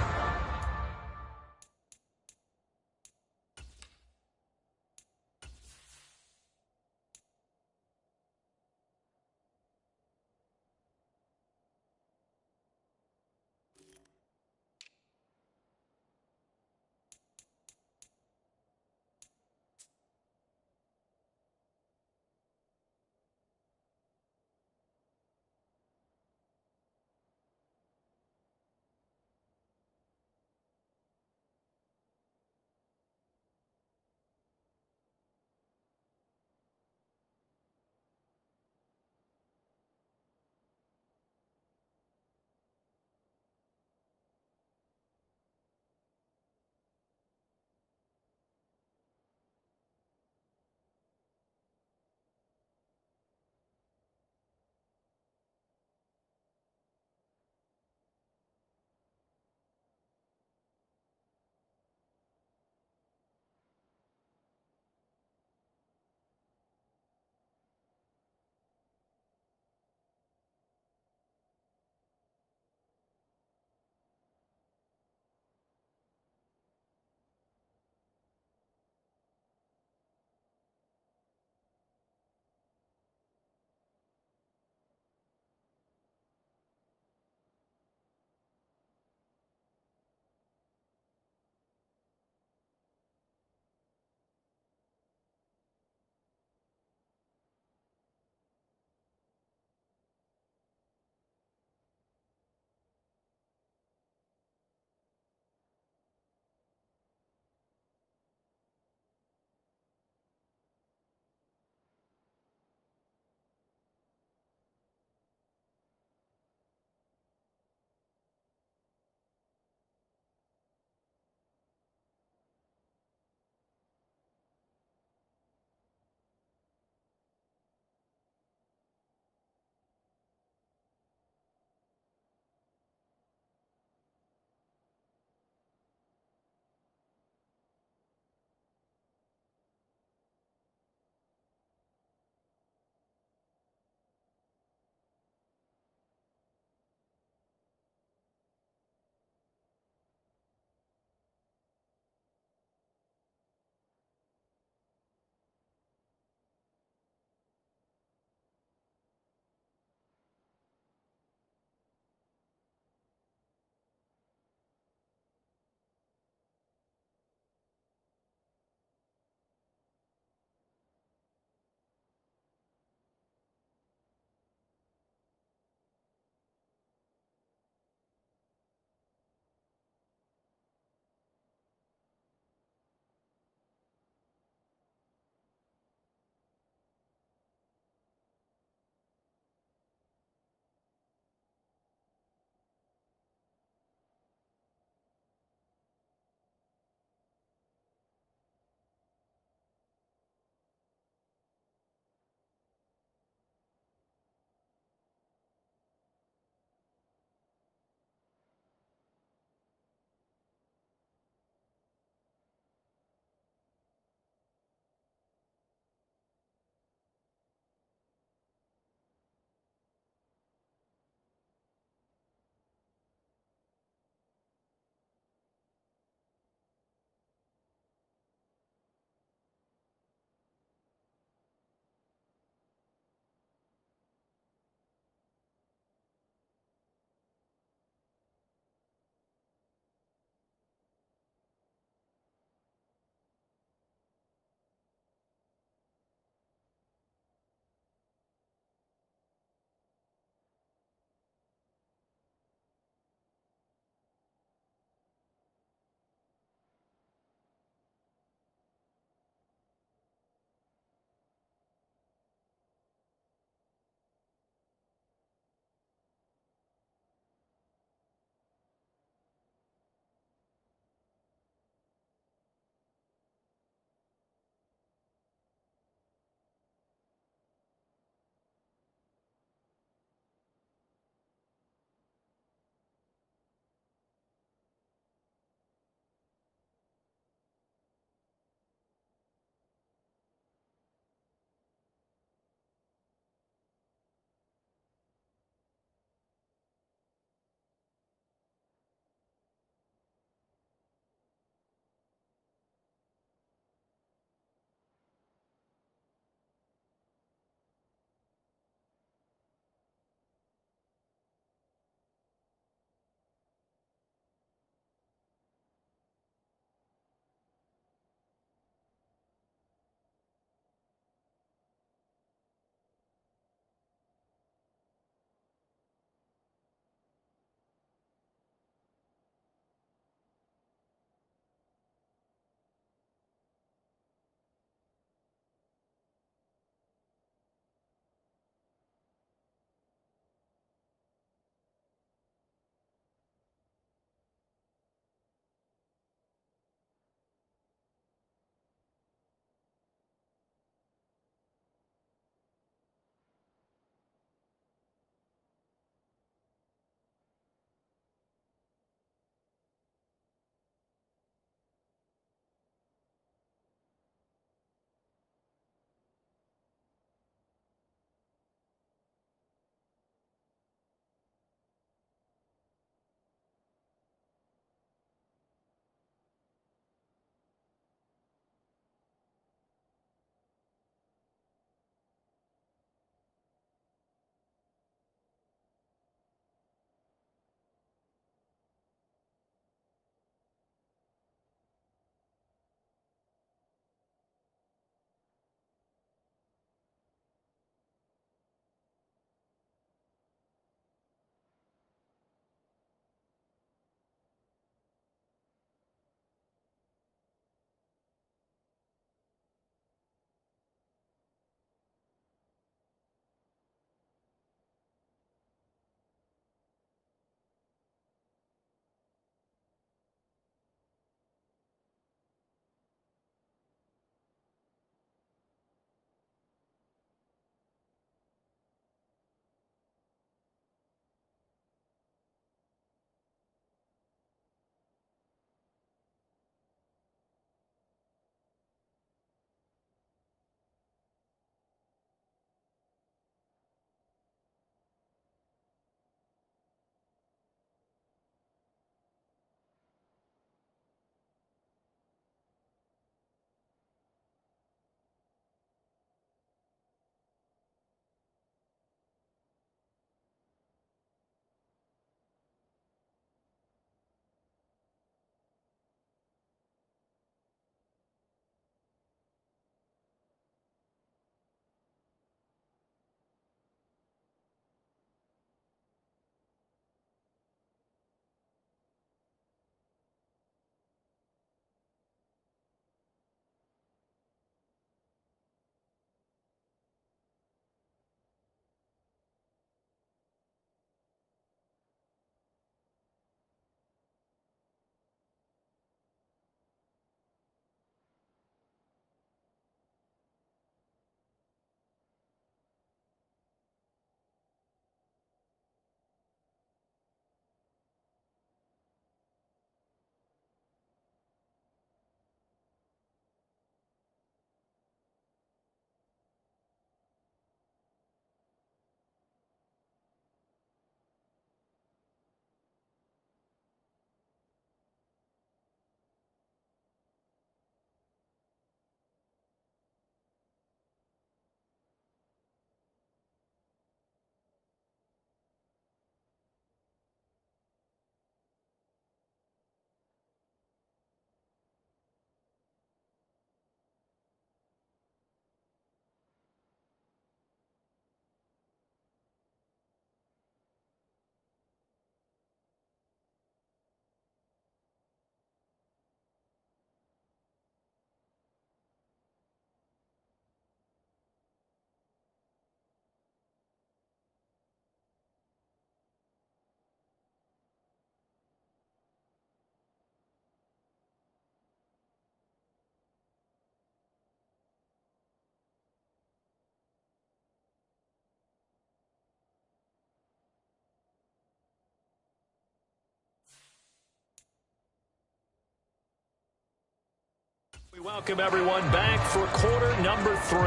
Welcome everyone back for quarter number 3.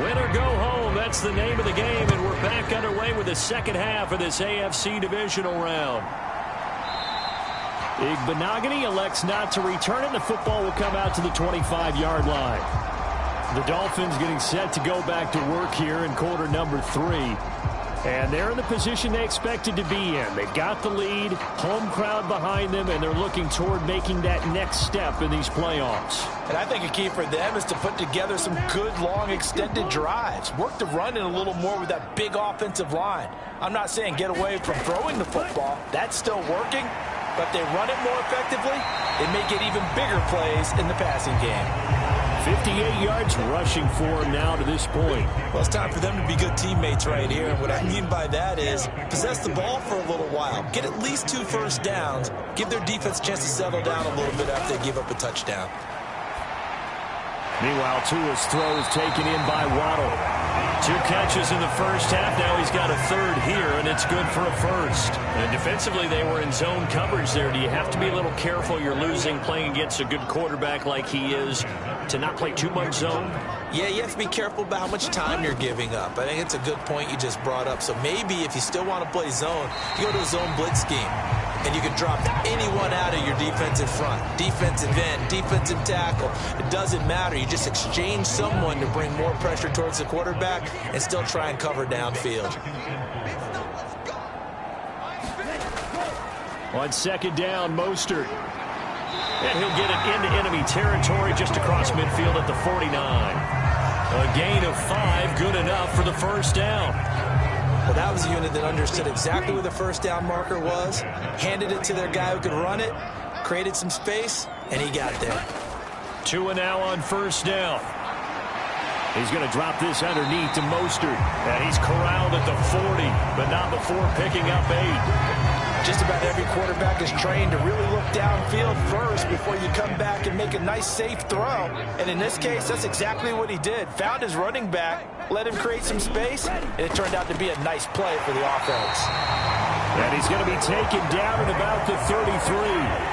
Win or go home, that's the name of the game, and we're back underway with the second half of this AFC Divisional round. Igbenogany elects not to return it. The football will come out to the 25-yard line. The Dolphins getting set to go back to work here in quarter number 3. And they're in the position they expected to be in. They've got the lead, home crowd behind them, and they're looking toward making that next step in these playoffs. And I think a key for them is to put together some good, long, extended drives. Work the run in a little more with that big offensive line. I'm not saying get away from throwing the football. That's still working. But if they run it more effectively, they may get even bigger plays in the passing game. 58 yards rushing for him now to this point. Well, it's time for them to be good teammates right here. And what I mean by that is possess the ball for a little while. Get at least 2 first downs. Give their defense a chance to settle down a little bit after they give up a touchdown. Meanwhile, Tua's throw is taken in by Waddle. 2 catches in the first half. Now he's got a third here, and it's good for a first. And defensively, they were in zone coverage there. Do you have to be a little careful? You're losing playing against a good quarterback like he is to not play too much zone? Yeah, you have to be careful about how much time you're giving up. I think it's a good point you just brought up. So maybe if you still want to play zone, you go to a zone blitz scheme. And you can drop anyone out of your defensive front. Defensive end, defensive tackle. It doesn't matter. You just exchange someone to bring more pressure towards the quarterback and still try and cover downfield. On second down, Mostert. And he'll get it into enemy territory just across midfield at the 49. A gain of 5, good enough for the first down. Well, that was a unit that understood exactly where the first down marker was, handed it to their guy who could run it, created some space, and he got there. Tua now on first down. He's going to drop this underneath to Mostert. And he's corralled at the 40, but not before picking up 8. Just about every quarterback is trained to really look downfield first before you come back and make a nice, safe throw. And in this case, that's exactly what he did. Found his running back, let him create some space, and it turned out to be a nice play for the offense. And he's going to be taken down at about the 33.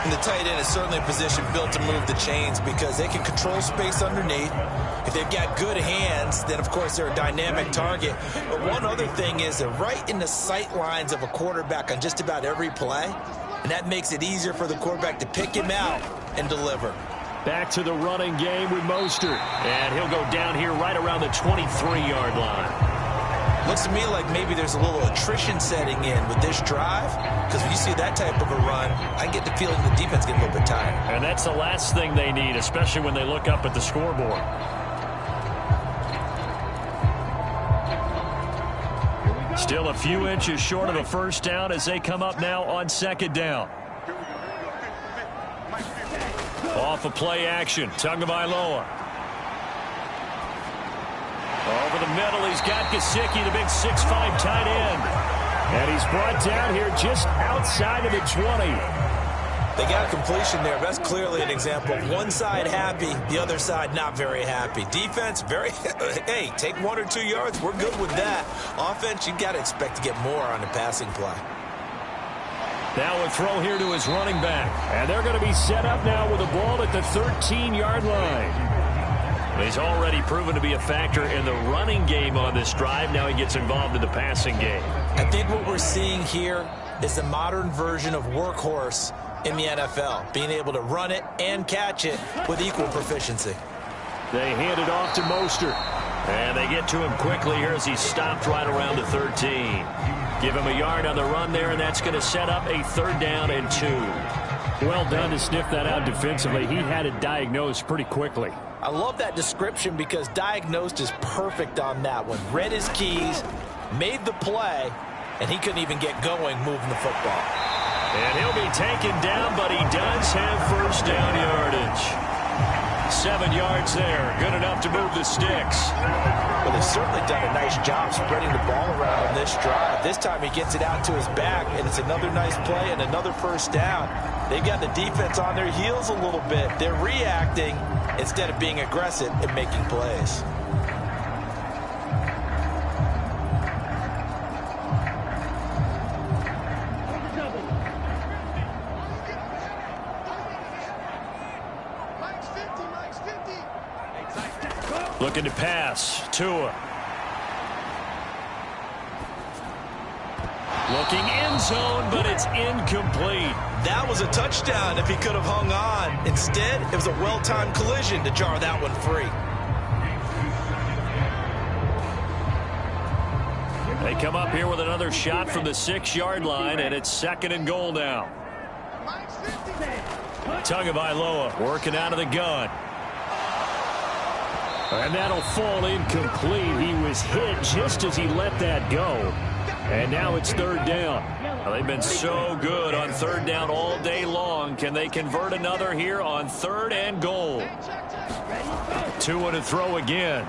And the tight end is certainly a position built to move the chains because they can control space underneath. If they've got good hands, then of course they're a dynamic target. But one other thing is they're right in the sight lines of a quarterback on just about every play. And that makes it easier for the quarterback to pick him out and deliver. Back to the running game with Mostert. And he'll go down here right around the 23-yard line. Looks to me like maybe there's a little attrition setting in with this drive, because when you see that type of a run, I get the feeling the defense getting a little bit tired. And that's the last thing they need, especially when they look up at the scoreboard. Still a few inches short of a first down as they come up now on second down. Off of play action, Tagovailoa. Over the middle, he's got Gesicki, the big 6'5" tight end. And he's brought down here just outside of the 20. They got a completion there. That's clearly an example of one side happy, the other side not very happy. Defense, very, hey, take 1 or 2 yards. We're good with that. Offense, you got to expect to get more on the passing play. Now a throw here to his running back. And they're going to be set up now with the ball at the 13-yard line. He's already proven to be a factor in the running game on this drive. Now he gets involved in the passing game. I think what we're seeing here is the modern version of workhorse in the NFL, being able to run it and catch it with equal proficiency. They hand it off to Mostert. And they get to him quickly here as he's stopped right around the 13. Give him a yard on the run there, and that's going to set up a 3rd down and 2. Well done to sniff that out defensively. He had it diagnosed pretty quickly. I love that description because diagnosed is perfect on that one. Read his keys, made the play, and he couldn't even get going moving the football. And he'll be taken down, but he does have first down yardage. 7 yards there. Good enough to move the sticks. Well, they've certainly done a nice job spreading the ball around on this drive. This time he gets it out to his back, and it's another nice play and another first down. They've got the defense on their heels a little bit. They're reacting instead of being aggressive and making plays. Looking to pass. Tua. Looking end zone, but it's incomplete. That was a touchdown if he could have hung on. Instead, it was a well-timed collision to jar that one free. They come up here with another shot from the 6-yard line, and it's 2nd and goal now. Tagovailoa working out of the gun. And that'll fall incomplete. He was hit just as he let that go. And now it's 3rd down. Well, they've been so good on 3rd down all day long. Can they convert another here on 3rd and goal? Tua to throw again.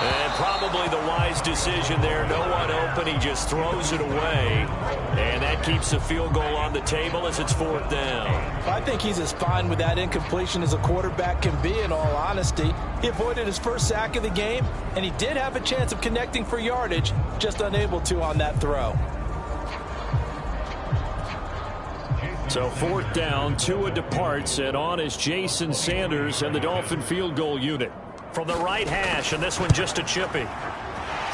And probably the wise decision there. No one open. He just throws it away. And that keeps the field goal on the table as it's 4th down. I think he's as fine with that incompletion as a quarterback can be, in all honesty. He avoided his first sack of the game, and he did have a chance of connecting for yardage, just unable to on that throw. So 4th down, Tua departs, and on is Jason Sanders and the Dolphin field goal unit. From the right hash, and this one just a chippy.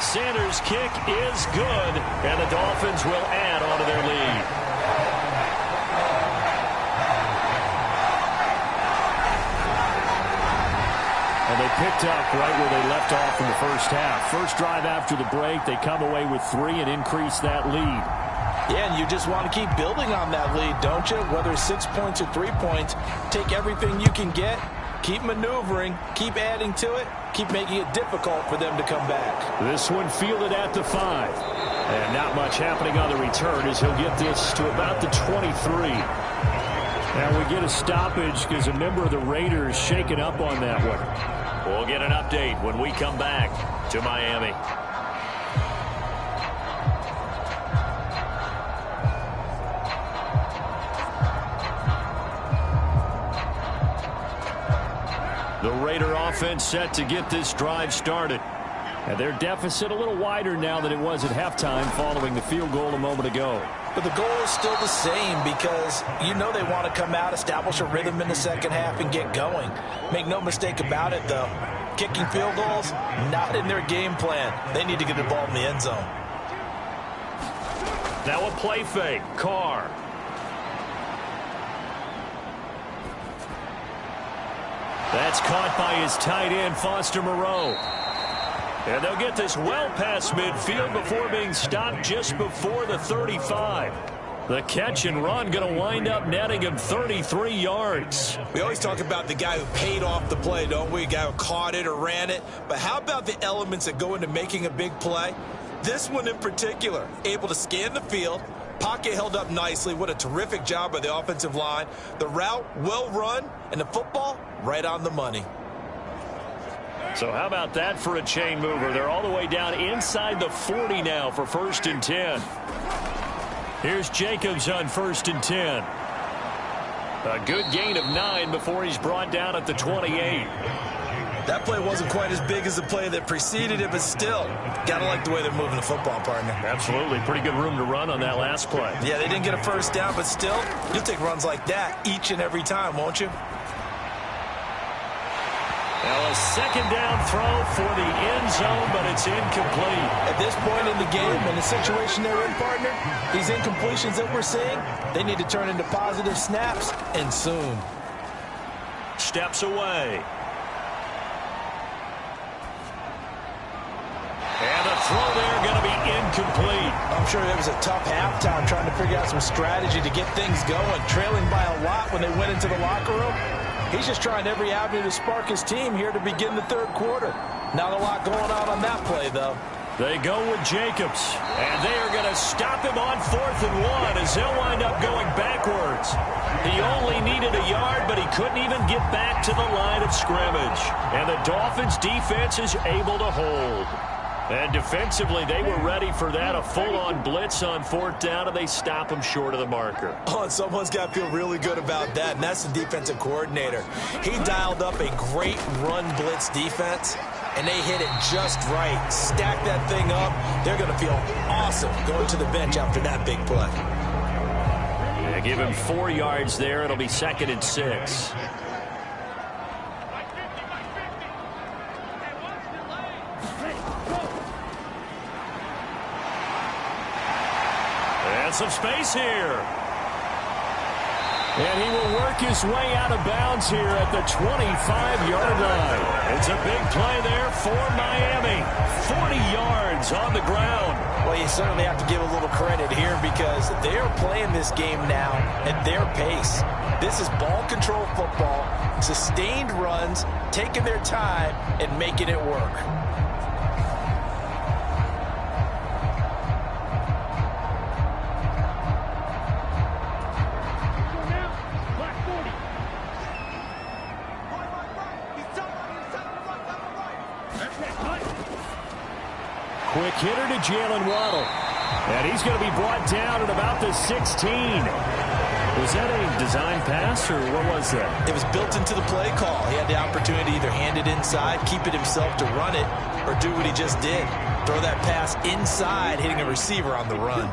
Sanders' kick is good, and the Dolphins will add onto their lead. And they picked up right where they left off in the first half. First drive after the break, they come away with 3 and increase that lead. Yeah, and you just want to keep building on that lead, don't you? Whether it's 6 points or 3 points, take everything you can get. Keep maneuvering, keep adding to it, keep making it difficult for them to come back. This one fielded at the 5. And not much happening on the return as he'll get this to about the 23. Now we get a stoppage because a member of the Raiders shaken up on that one. We'll get an update when we come back to Miami. The Raider offense set to get this drive started. And their deficit a little wider now than it was at halftime following the field goal a moment ago. But the goal is still the same because you know they want to come out, establish a rhythm in the second half, and get going. Make no mistake about it, though. Kicking field goals, not in their game plan. They need to get the ball in the end zone. Now a play fake. Carr. That's caught by his tight end, Foster Moreau. And they'll get this well past midfield before being stopped just before the 35. The catch and run going to wind up netting him 33 yards. We always talk about the guy who paid off the play, don't we? A guy who caught it or ran it. But how about the elements that go into making a big play? This one in particular, able to scan the field. Pocket held up nicely. What a terrific job by the offensive line. The route, well run, and the football, right on the money. So how about that for a chain mover? They're all the way down inside the 40 now for 1st and 10. Here's Jacobs on 1st and 10. A good gain of 9 before he's brought down at the 28. That play wasn't quite as big as the play that preceded it, but still, got to like the way they're moving the football, partner. Absolutely. Pretty good room to run on that last play. Yeah, they didn't get a first down, but still, you'll take runs like that each and every time, won't you? Now a 2nd down throw for the end zone, but it's incomplete. At this point in the game, in the situation they're in, partner, these incompletions that we're seeing, they need to turn into positive snaps, and soon. Steps away. And the throw there going to be incomplete. I'm sure it was a tough halftime trying to figure out some strategy to get things going, trailing by a lot when they went into the locker room. He's just trying every avenue to spark his team here to begin the 3rd quarter. Not a lot going on that play, though. They go with Jacobs, and they are going to stop him on 4th and 1 as they'll wind up going backwards. He only needed a yard, but he couldn't even get back to the line of scrimmage. And the Dolphins' defense is able to hold. And defensively, they were ready for that, a full-on blitz on 4th down, and they stop him short of the marker. Oh, and someone's got to feel really good about that, and that's the defensive coordinator. He dialed up a great run blitz defense, and they hit it just right. Stack that thing up. They're going to feel awesome going to the bench after that big play. Yeah, give him 4 yards there. It'll be 2nd and 6. And some space here. And he will work his way out of bounds here at the 25-yard line. It's a big play there for Miami. 40 yards on the ground. Well, you certainly have to give a little credit here because they're playing this game now at their pace. This is ball control football, sustained runs, taking their time, and making it work. Quick hitter to Jalen Waddle. And he's going to be brought down at about the 16. Was that a design pass, or what was that? It was built into the play call. He had the opportunity to either hand it inside, keep it himself to run it, or do what he just did. Throw that pass inside, hitting a receiver on the run.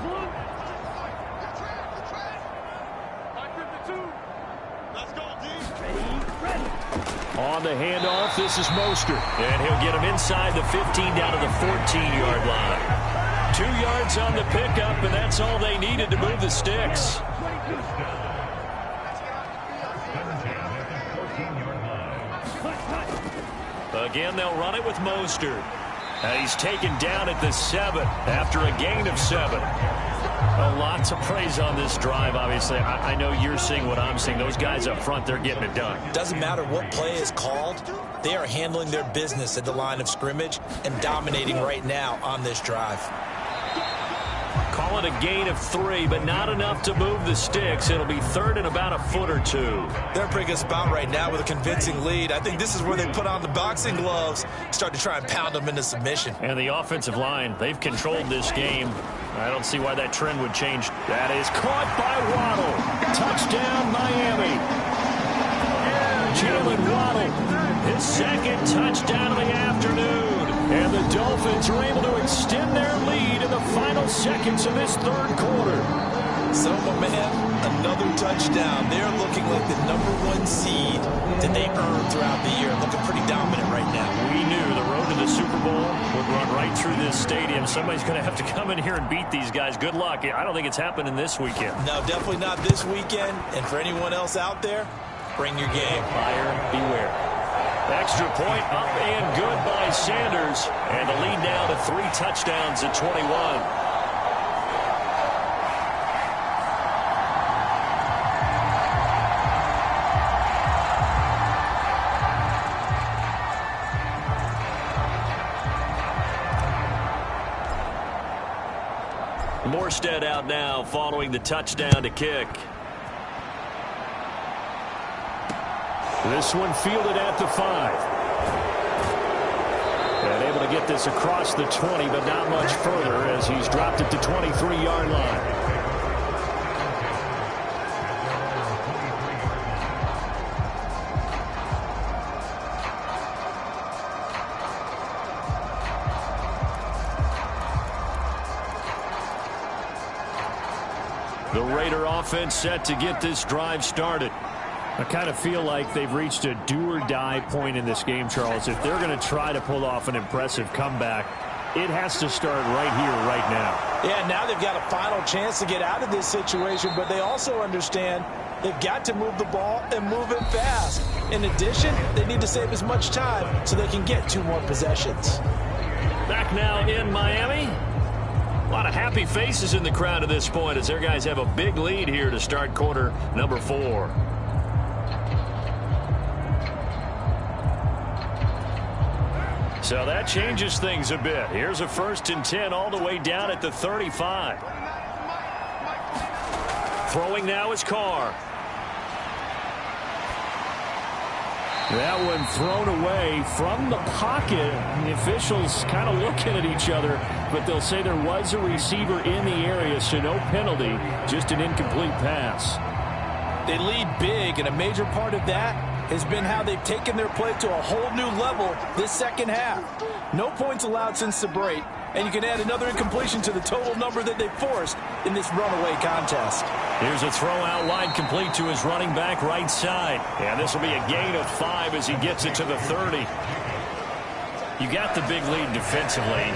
On the handoff, this is Mostert. And he'll get him inside the 15 down to the 14-yard line. 2 yards on the pickup, and that's all they needed to move the sticks. Again, they'll run it with Mostert. And he's taken down at the 7 after a gain of 7. Lots of praise on this drive, obviously. I know you're seeing what I'm seeing. Those guys up front, they're getting it done. Doesn't matter what play is called. They are handling their business at the line of scrimmage and dominating right now on this drive. Call it a gain of 3, but not enough to move the sticks. It'll be third and about a foot or 2. They're in a pretty good spot right now with a convincing lead. I think this is where they put on the boxing gloves, start to try and pound them into submission. And the offensive line, they've controlled this game. I don't see why that trend would change. That is caught by Waddle. Touchdown, Miami. Jalen Waddle, his second touchdown of the afternoon. And the Dolphins are able to extend their lead in the final seconds of this third quarter. So, my man, another touchdown. They're looking like the #1 seed that they earned throughout the year. Looking pretty dominant right now. We knew the road to the Super Bowl would run right through this stadium. Somebody's going to have to come in here and beat these guys. Good luck. I don't think it's happening this weekend. No, definitely not this weekend. And for anyone else out there, bring your game. Buyer beware. Extra point up and good by Sanders. And the lead now to 3 touchdowns at 21. Morstead out now following the touchdown to kick. This one fielded at the 5. And able to get this across the 20, but not much further as he's dropped it to 23-yard line. The Raider offense set to get this drive started. I kind of feel like they've reached a do-or-die point in this game, Charles. If they're going to try to pull off an impressive comeback, it has to start right here, right now. Yeah, now they've got a final chance to get out of this situation, but they also understand they've got to move the ball and move it fast. In addition, they need to save as much time so they can get 2 more possessions. Back now in Miami. A lot of happy faces in the crowd at this point as their guys have a big lead here to start quarter number 4. So that changes things a bit. Here's a 1st and 10 all the way down at the 35. Throwing now is Carr. That one thrown away from the pocket. The officials kind of looking at each other, but they'll say there was a receiver in the area, so no penalty, just an incomplete pass. They lead big, and a major part of that has been how they've taken their play to a whole new level this second half. No points allowed since the break, and you can add another incompletion to the total number that they forced in this runaway contest. Here's a throw out wide complete to his running back right side. And this will be a gain of 5 as he gets it to the 30. You got the big lead defensively,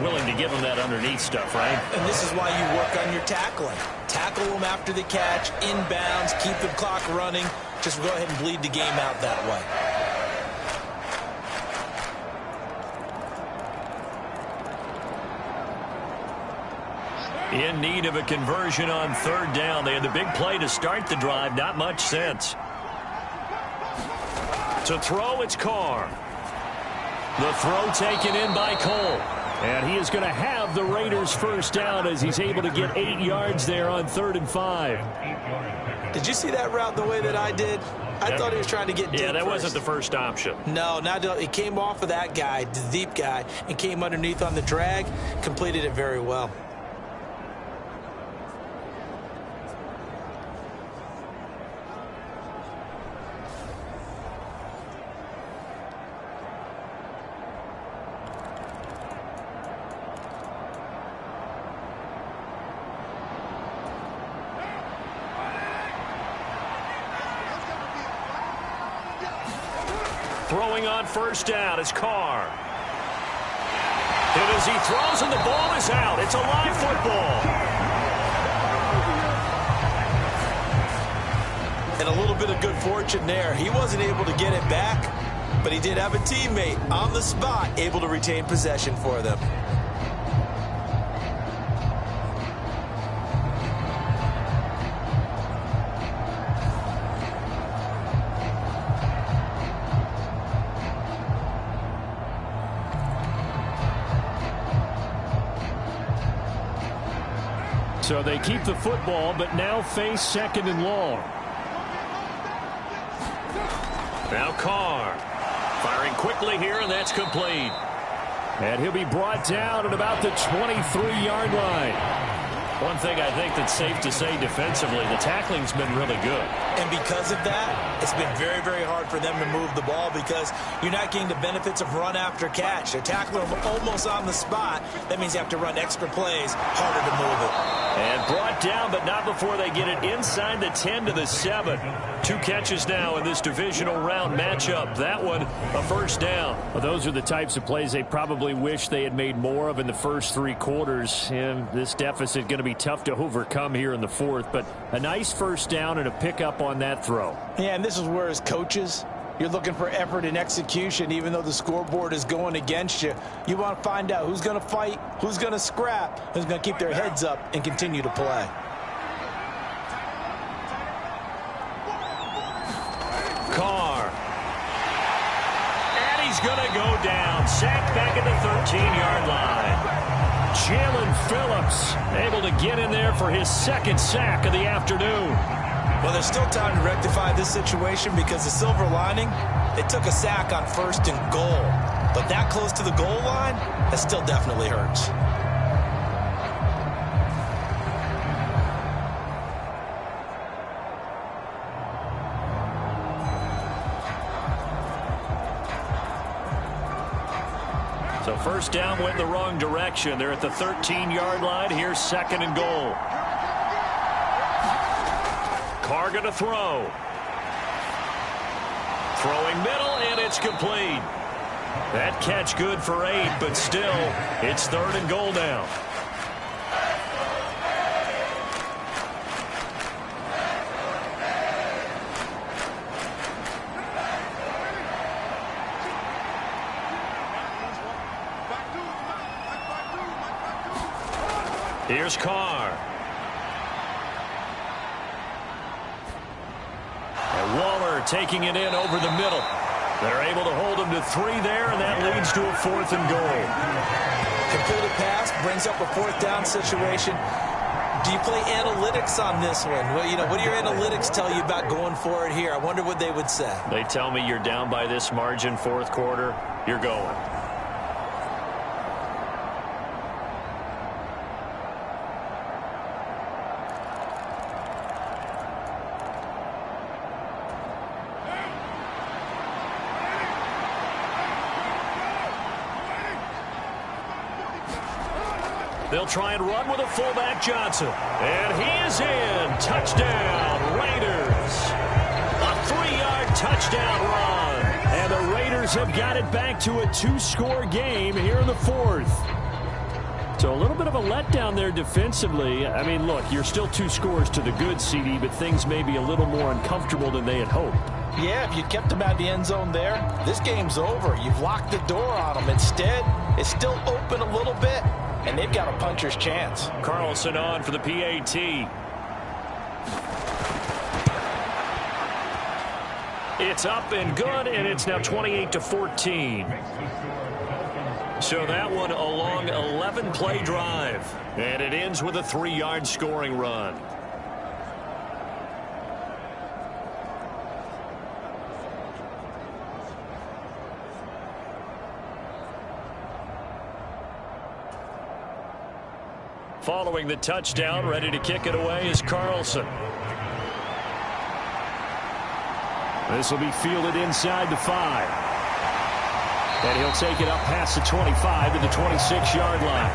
willing to give them that underneath stuff, right? And this is why you work on your tackling. Tackle them after the catch, inbounds, keep the clock running. Just go ahead and bleed the game out that way. In need of a conversion on third down. They had the big play to start the drive. Not much sense. To throw, it's Carr. The throw taken in by Cole. And he is going to have the Raiders first down as he's able to get 8 yards there on 3rd and 5. Did you see that route the way that I did? I thought he was trying to get deep. Yeah, that first. wasn't the first option. No, he came off of that guy, the deep guy, and came underneath on the drag, completed it very well. Throwing on first down is Carr. And as he throws and the ball is out, it's a live football. And a little bit of good fortune there. He wasn't able to get it back, but he did have a teammate on the spot able to retain possession for them. So they keep the football, but now face 2nd and long. Now Carr firing quickly here, and that's complete. And he'll be brought down at about the 23-yard line. One thing I think that's safe to say defensively, the tackling's been really good. And because of that, it's been very, very hard for them to move the ball because you're not getting the benefits of run after catch. They're tackling them almost on the spot. That means you have to run extra plays, harder to move it. And brought down, but not before they get it inside the 10 to the 7. 2 catches now in this divisional round matchup. That one, a first down. Well, those are the types of plays they probably wish they had made more of in the first 3 quarters. And this deficit going to be tough to overcome here in the 4th. But a nice first down and a pickup on that throw. Yeah, and this is where as coaches, you're looking for effort and execution, even though the scoreboard is going against you. You want to find out who's going to fight, who's going to scrap, who's going to keep their heads up and continue to play. Carr. And he's going to go down. Sacked back at the 13-yard line. Jalen Phillips able to get in there for his 2nd sack of the afternoon. Well, there's still time to rectify this situation because the silver lining, they took a sack on 1st and goal. But that close to the goal line, that still definitely hurts. So first down went in the wrong direction. They're at the 13-yard line. Here's 2nd and goal. Carr going to throw. Throwing middle, and it's complete. That catch good for 8, but still, it's 3rd and goal now. Here's Carr. And Waller taking it in over the middle. They're able to hold him to 3 there, and that leads to a 4th and goal. Completed pass brings up a 4th down situation. Do you play analytics on this one? Well, you know, what do your analytics tell you about going for it here? I wonder what they would say. They tell me you're down by this margin 4th quarter, you're going. They'll try and run with a fullback, Johnson. And he is in. Touchdown, Raiders. A 3-yard touchdown run. And the Raiders Raiders have got it back to a 2-score game here in the fourth. So a little bit of a letdown there defensively. I mean, look, you're still 2 scores to the good, CD, but things may be a little more uncomfortable than they had hoped. Yeah, if you kept them out of the end zone there, this game's over. You've locked the door on them. Instead, it's still open a little bit, and they've got a puncher's chance. Carlson on for the PAT. It's up and good, and it's now 28-14. So that one a long 11-play drive, and it ends with a 3-yard scoring run. Following the touchdown, ready to kick it away is Carlson. This will be fielded inside the 5. And he'll take it up past the 25 to the 26-yard line.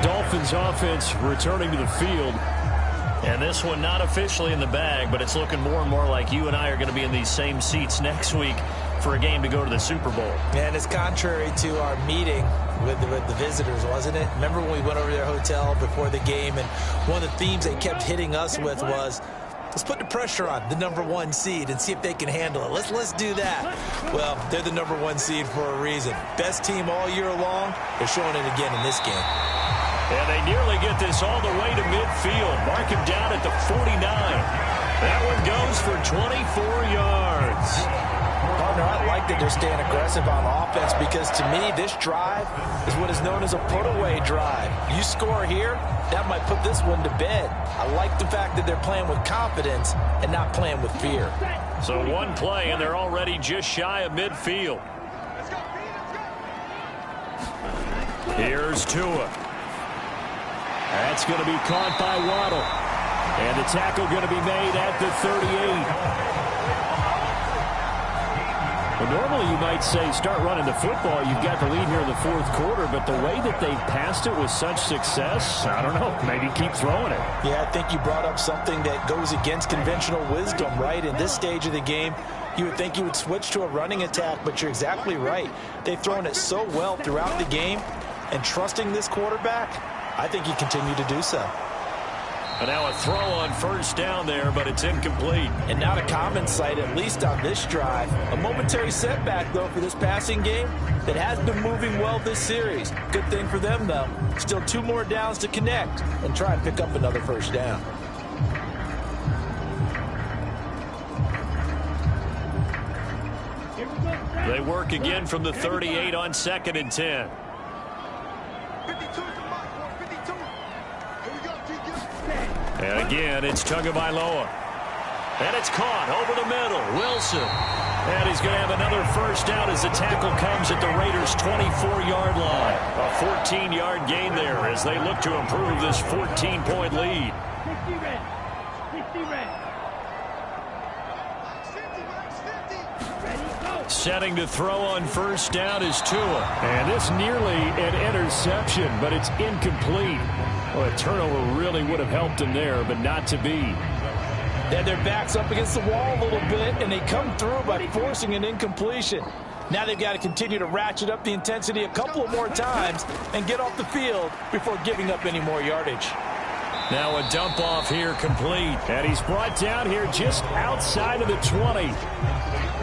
Dolphins offense returning to the field. And this one not officially in the bag, but it's looking more and more like you and I are going to be in these same seats next week for a game to go to the Super Bowl. And it's contrary to our meeting with the visitors, wasn't it? Remember when we went over to their hotel before the game, and one of the themes they kept hitting us with was, let's put the pressure on the #1 seed and see if they can handle it. Let's do that. Well, they're the #1 seed for a reason. Best team all year long. They're showing it again in this game. And they nearly get this all the way to midfield. Mark him down at the 49. That one goes for 24 yards. Partner, I like that they're staying aggressive on offense because to me, this drive is what is known as a put-away drive. You score here, that might put this one to bed. I like the fact that they're playing with confidence and not playing with fear. So one play, and they're already just shy of midfield. Here's Tua. That's going to be caught by Waddle. And the tackle going to be made at the 38. Well, normally you might say start running the football. You've got the lead here in the fourth quarter, but the way that they passed it with such success, I don't know, maybe keep throwing it. Yeah, I think you brought up something that goes against conventional wisdom, right? In this stage of the game, you would think you would switch to a running attack, but you're exactly right. They've thrown it so well throughout the game, and trusting this quarterback, I think you continue to do so. And now a throw on first down there, but it's incomplete. And not a common sight, at least on this drive. A momentary setback, though, for this passing game that has been moving well this series. Good thing for them, though. Still 2 more downs to connect and try and pick up another first down. They work again from the 38 on 2nd and 10. And again, it's Tagovailoa. And it's caught over the middle. Wilson. And he's going to have another first down as the tackle comes at the Raiders' 24-yard line. A 14-yard gain there as they look to improve this 14-point lead. Setting to throw on first down is Tua. And this nearly an interception, but it's incomplete. Well, a turnover really would have helped him there, but not to be. Then their backs up against the wall a little bit, and they come through by forcing an incompletion. Now they've got to continue to ratchet up the intensity a couple of more times and get off the field before giving up any more yardage. Now a dump off here complete. And he's brought down here just outside of the 20.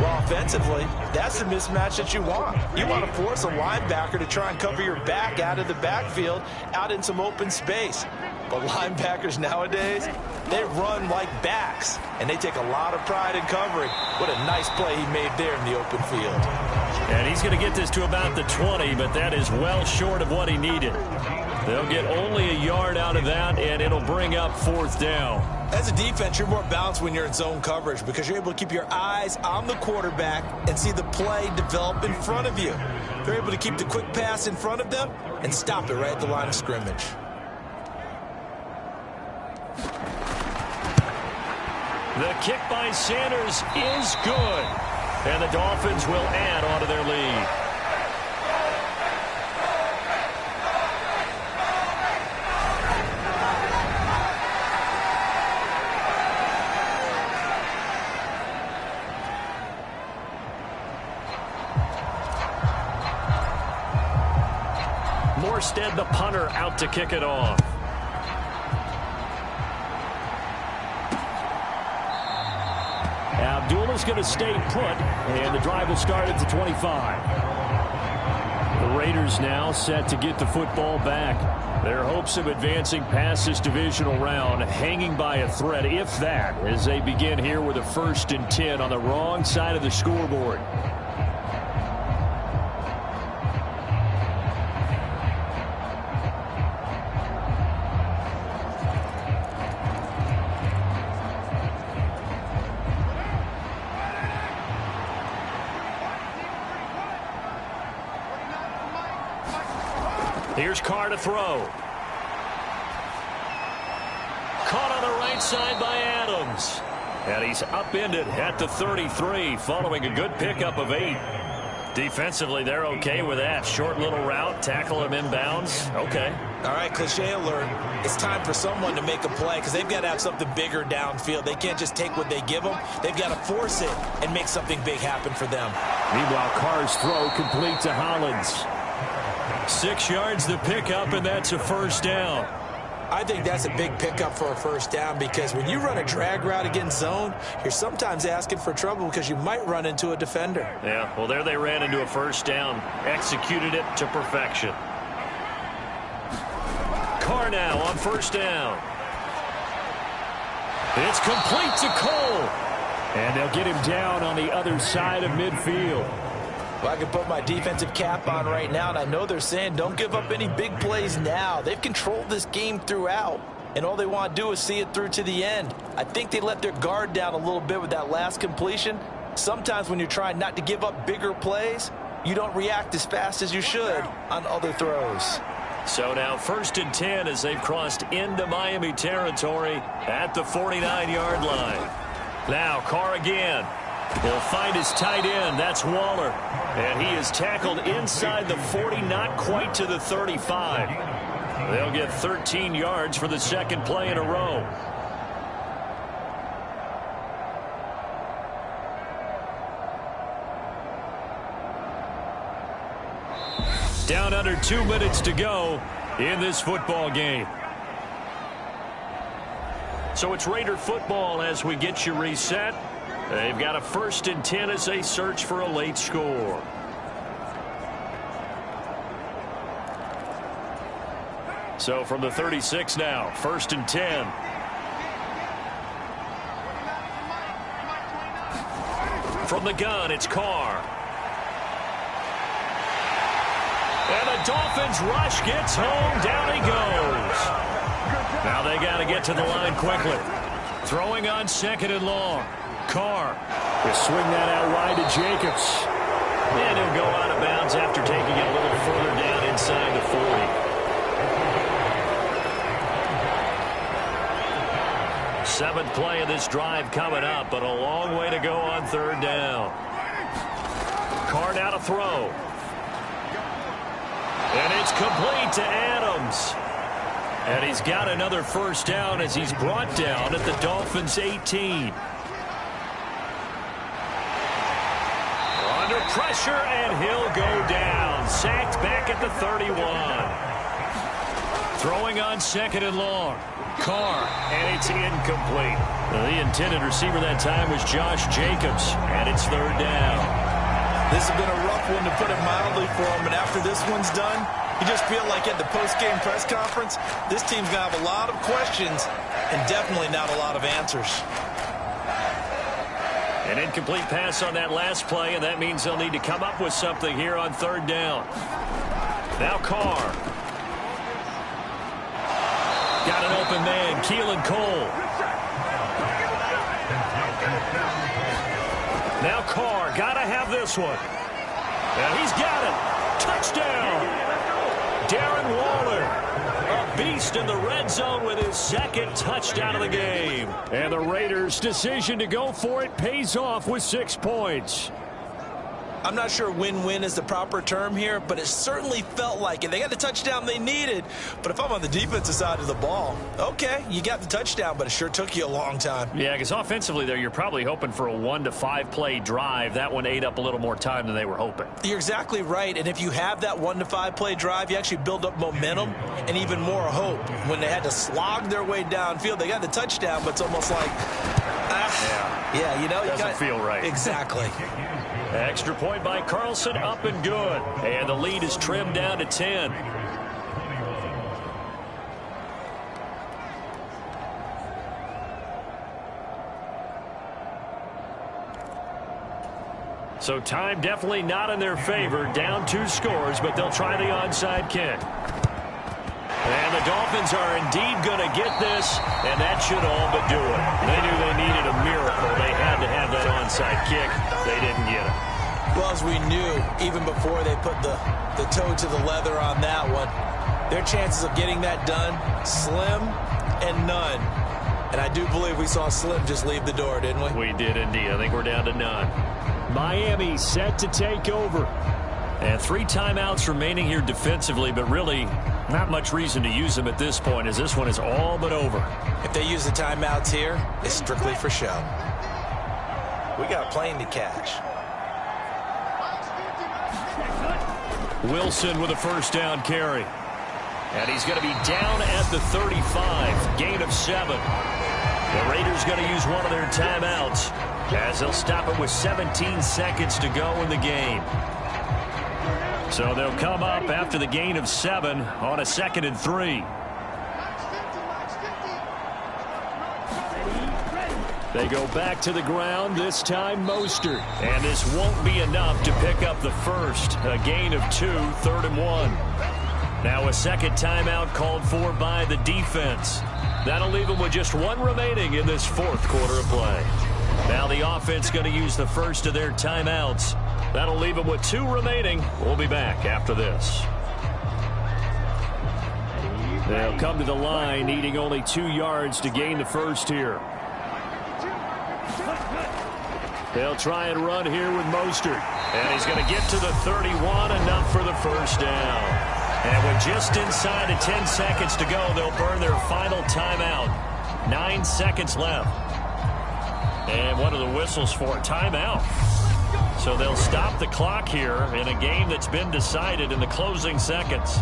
Well, offensively, that's the mismatch that you want. You want to force a linebacker to try and cover your back out of the backfield, out in some open space. But linebackers nowadays, they run like backs, and they take a lot of pride in covering. What a nice play he made there in the open field. And he's going to get this to about the 20, but that is well short of what he needed. They'll get only a yard out of that, and it'll bring up 4th down. As a defense, you're more balanced when you're in zone coverage because you're able to keep your eyes on the quarterback and see the play develop in front of you. They're able to keep the quick pass in front of them and stop it right at the line of scrimmage. The kick by Sanders is good. And the Dolphins will add onto their lead. Morstead, the punter, out to kick it off. Abdullah's going to stay put, and the drive will start at the 25. The Raiders now set to get the football back. Their hopes of advancing past this divisional round hanging by a thread, if that, as they begin here with a 1st and 10 on the wrong side of the scoreboard. Here's Carr to throw. Caught on the right side by Adams. And he's upended at the 33 following a good pickup of 8. Defensively, they're okay with that. Short little route, tackle him inbounds. Okay. All right, cliche alert. It's time for someone to make a play because they've got to have something bigger downfield. They can't just take what they give them. They've got to force it and make something big happen for them. Meanwhile, Carr's throw complete to Hollins. 6 yards the pickup, and that's a 1st down. I think that's a big pickup for a 1st down because when you run a drag route against zone, you're sometimes asking for trouble because you might run into a defender. Yeah, well, there they ran into a 1st down. Executed it to perfection. Carr now on 1st down. It's complete to Cole. And they'll get him down on the other side of midfield. Well, I can put my defensive cap on right now, and I know they're saying don't give up any big plays now. They've controlled this game throughout, and all they want to do is see it through to the end. I think they let their guard down a little bit with that last completion. Sometimes when you're trying not to give up bigger plays, you don't react as fast as you should on other throws. So now 1st and 10 as they've crossed into Miami territory at the 49-yard line. Now Carr again. He'll find his tight end. That's Waller. And he is tackled inside the 40, not quite to the 35. They'll get 13 yards for the 2nd play in a row. Down under 2 minutes to go in this football game. So it's Raider football as we get you reset. They've got a 1st and 10 as they search for a late score. So from the 36 now, 1st and 10. From the gun, it's Carr. And the Dolphins rush gets home. Down he goes. Now they got to get to the line quickly. Throwing on 2nd and long. Carr will swing that out wide to Jacobs. And he'll go out of bounds after taking it a little further down inside the 40. 7th play of this drive coming up, but a long way to go on 3rd down. Carr now to throw. And it's complete to Adams. And he's got another 1st down as he's brought down at the Dolphins' 18. Under pressure, and he'll go down. Sacked back at the 31. Throwing on 2nd and long. Carr, and it's incomplete. The intended receiver that time was Josh Jacobs, and it's 3rd down. This has been a rough one, to put it mildly, for him, and after this one's done, you just feel like at the post-game press conference, this team's going to have a lot of questions and definitely not a lot of answers. An incomplete pass on that last play, and that means they'll need to come up with something here on 3rd down. Now Carr. Got an open man, Keelan Cole. Now Carr, got to have this one. And he's got it. Touchdown. Darren Waller, a beast in the red zone with his 2nd touchdown of the game. And the Raiders' decision to go for it pays off with 6 points. I'm not sure win-win is the proper term here, but it certainly felt like it. They got the touchdown they needed, but if I'm on the defensive side of the ball, okay, you got the touchdown, but it sure took you a long time. Yeah, because offensively there, you're probably hoping for a 1 to 5 play drive. That one ate up a little more time than they were hoping. You're exactly right, and if you have that 1 to 5 play drive, you actually build up momentum and even more hope. When they had to slog their way downfield, they got the touchdown, but it's almost like, yeah, you know, doesn't feel right. Exactly. Extra point by Carlson, up and good. And the lead is trimmed down to 10. So time definitely not in their favor. Down 2 scores, but they'll try the onside kick. And the Dolphins are indeed going to get this, and that should all but do it. They knew they needed a miracle. They had to have that onside kick. They didn't get it. Well, as we knew, even before they put the toe to the leather on that one, their chances of getting that done, slim and none. And I do believe we saw Slim just leave the door, didn't we? We did indeed. I think we're down to none. Miami set to take over. And 3 timeouts remaining here defensively, but really not much reason to use them at this point, as this one is all but over. If they use the timeouts here, it's strictly for show. We got a plane to catch. Wilson with a first down carry. And he's going to be down at the 35. Gain of 7. The Raiders going to use one of their timeouts as they'll stop it with 17 seconds to go in the game. So they'll come up after the gain of 7 on a 2nd and 3. They go back to the ground, this time Mostert. And this won't be enough to pick up the first. A gain of 2, 3rd and 1. Now a second timeout called for by the defense. That'll leave them with just 1 remaining in this 4th quarter of play. Now the offense going to use the first of their timeouts. That'll leave them with 2 remaining. We'll be back after this. They'll come to the line, needing only 2 yards to gain the first here. They'll try and run here with Mostert. And he's going to get to the 31, enough for the first down. And with just inside of 10 seconds to go, they'll burn their final timeout. 9 seconds left. And what are the whistles for? Timeout. So they'll stop the clock here in a game that's been decided in the closing seconds.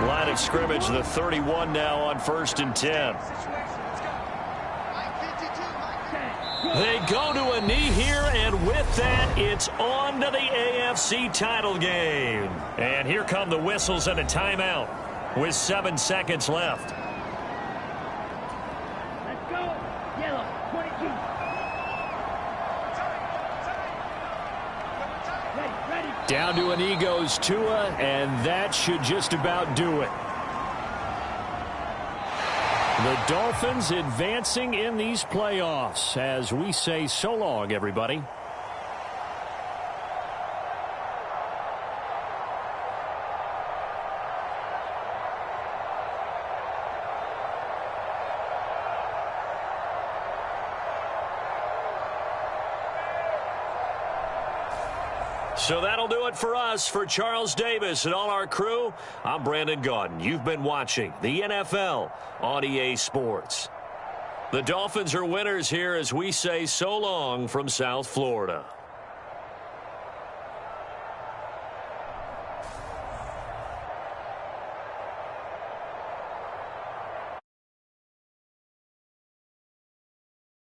Line of scrimmage, the 31 now on 1st and 10. They go to a knee here, and with that, it's on to the AFC title game. And here come the whistles and a timeout with 7 seconds left. Let's go. Yellow, 22. Ready. Down to a knee goes Tua, and that should just about do it. The Dolphins advancing in these playoffs as we say so long, everybody. So that'll do it for us. For Charles Davis and all our crew, I'm Brandon Gaudin. You've been watching the NFL on EA Sports. The Dolphins are winners here as we say so long from South Florida.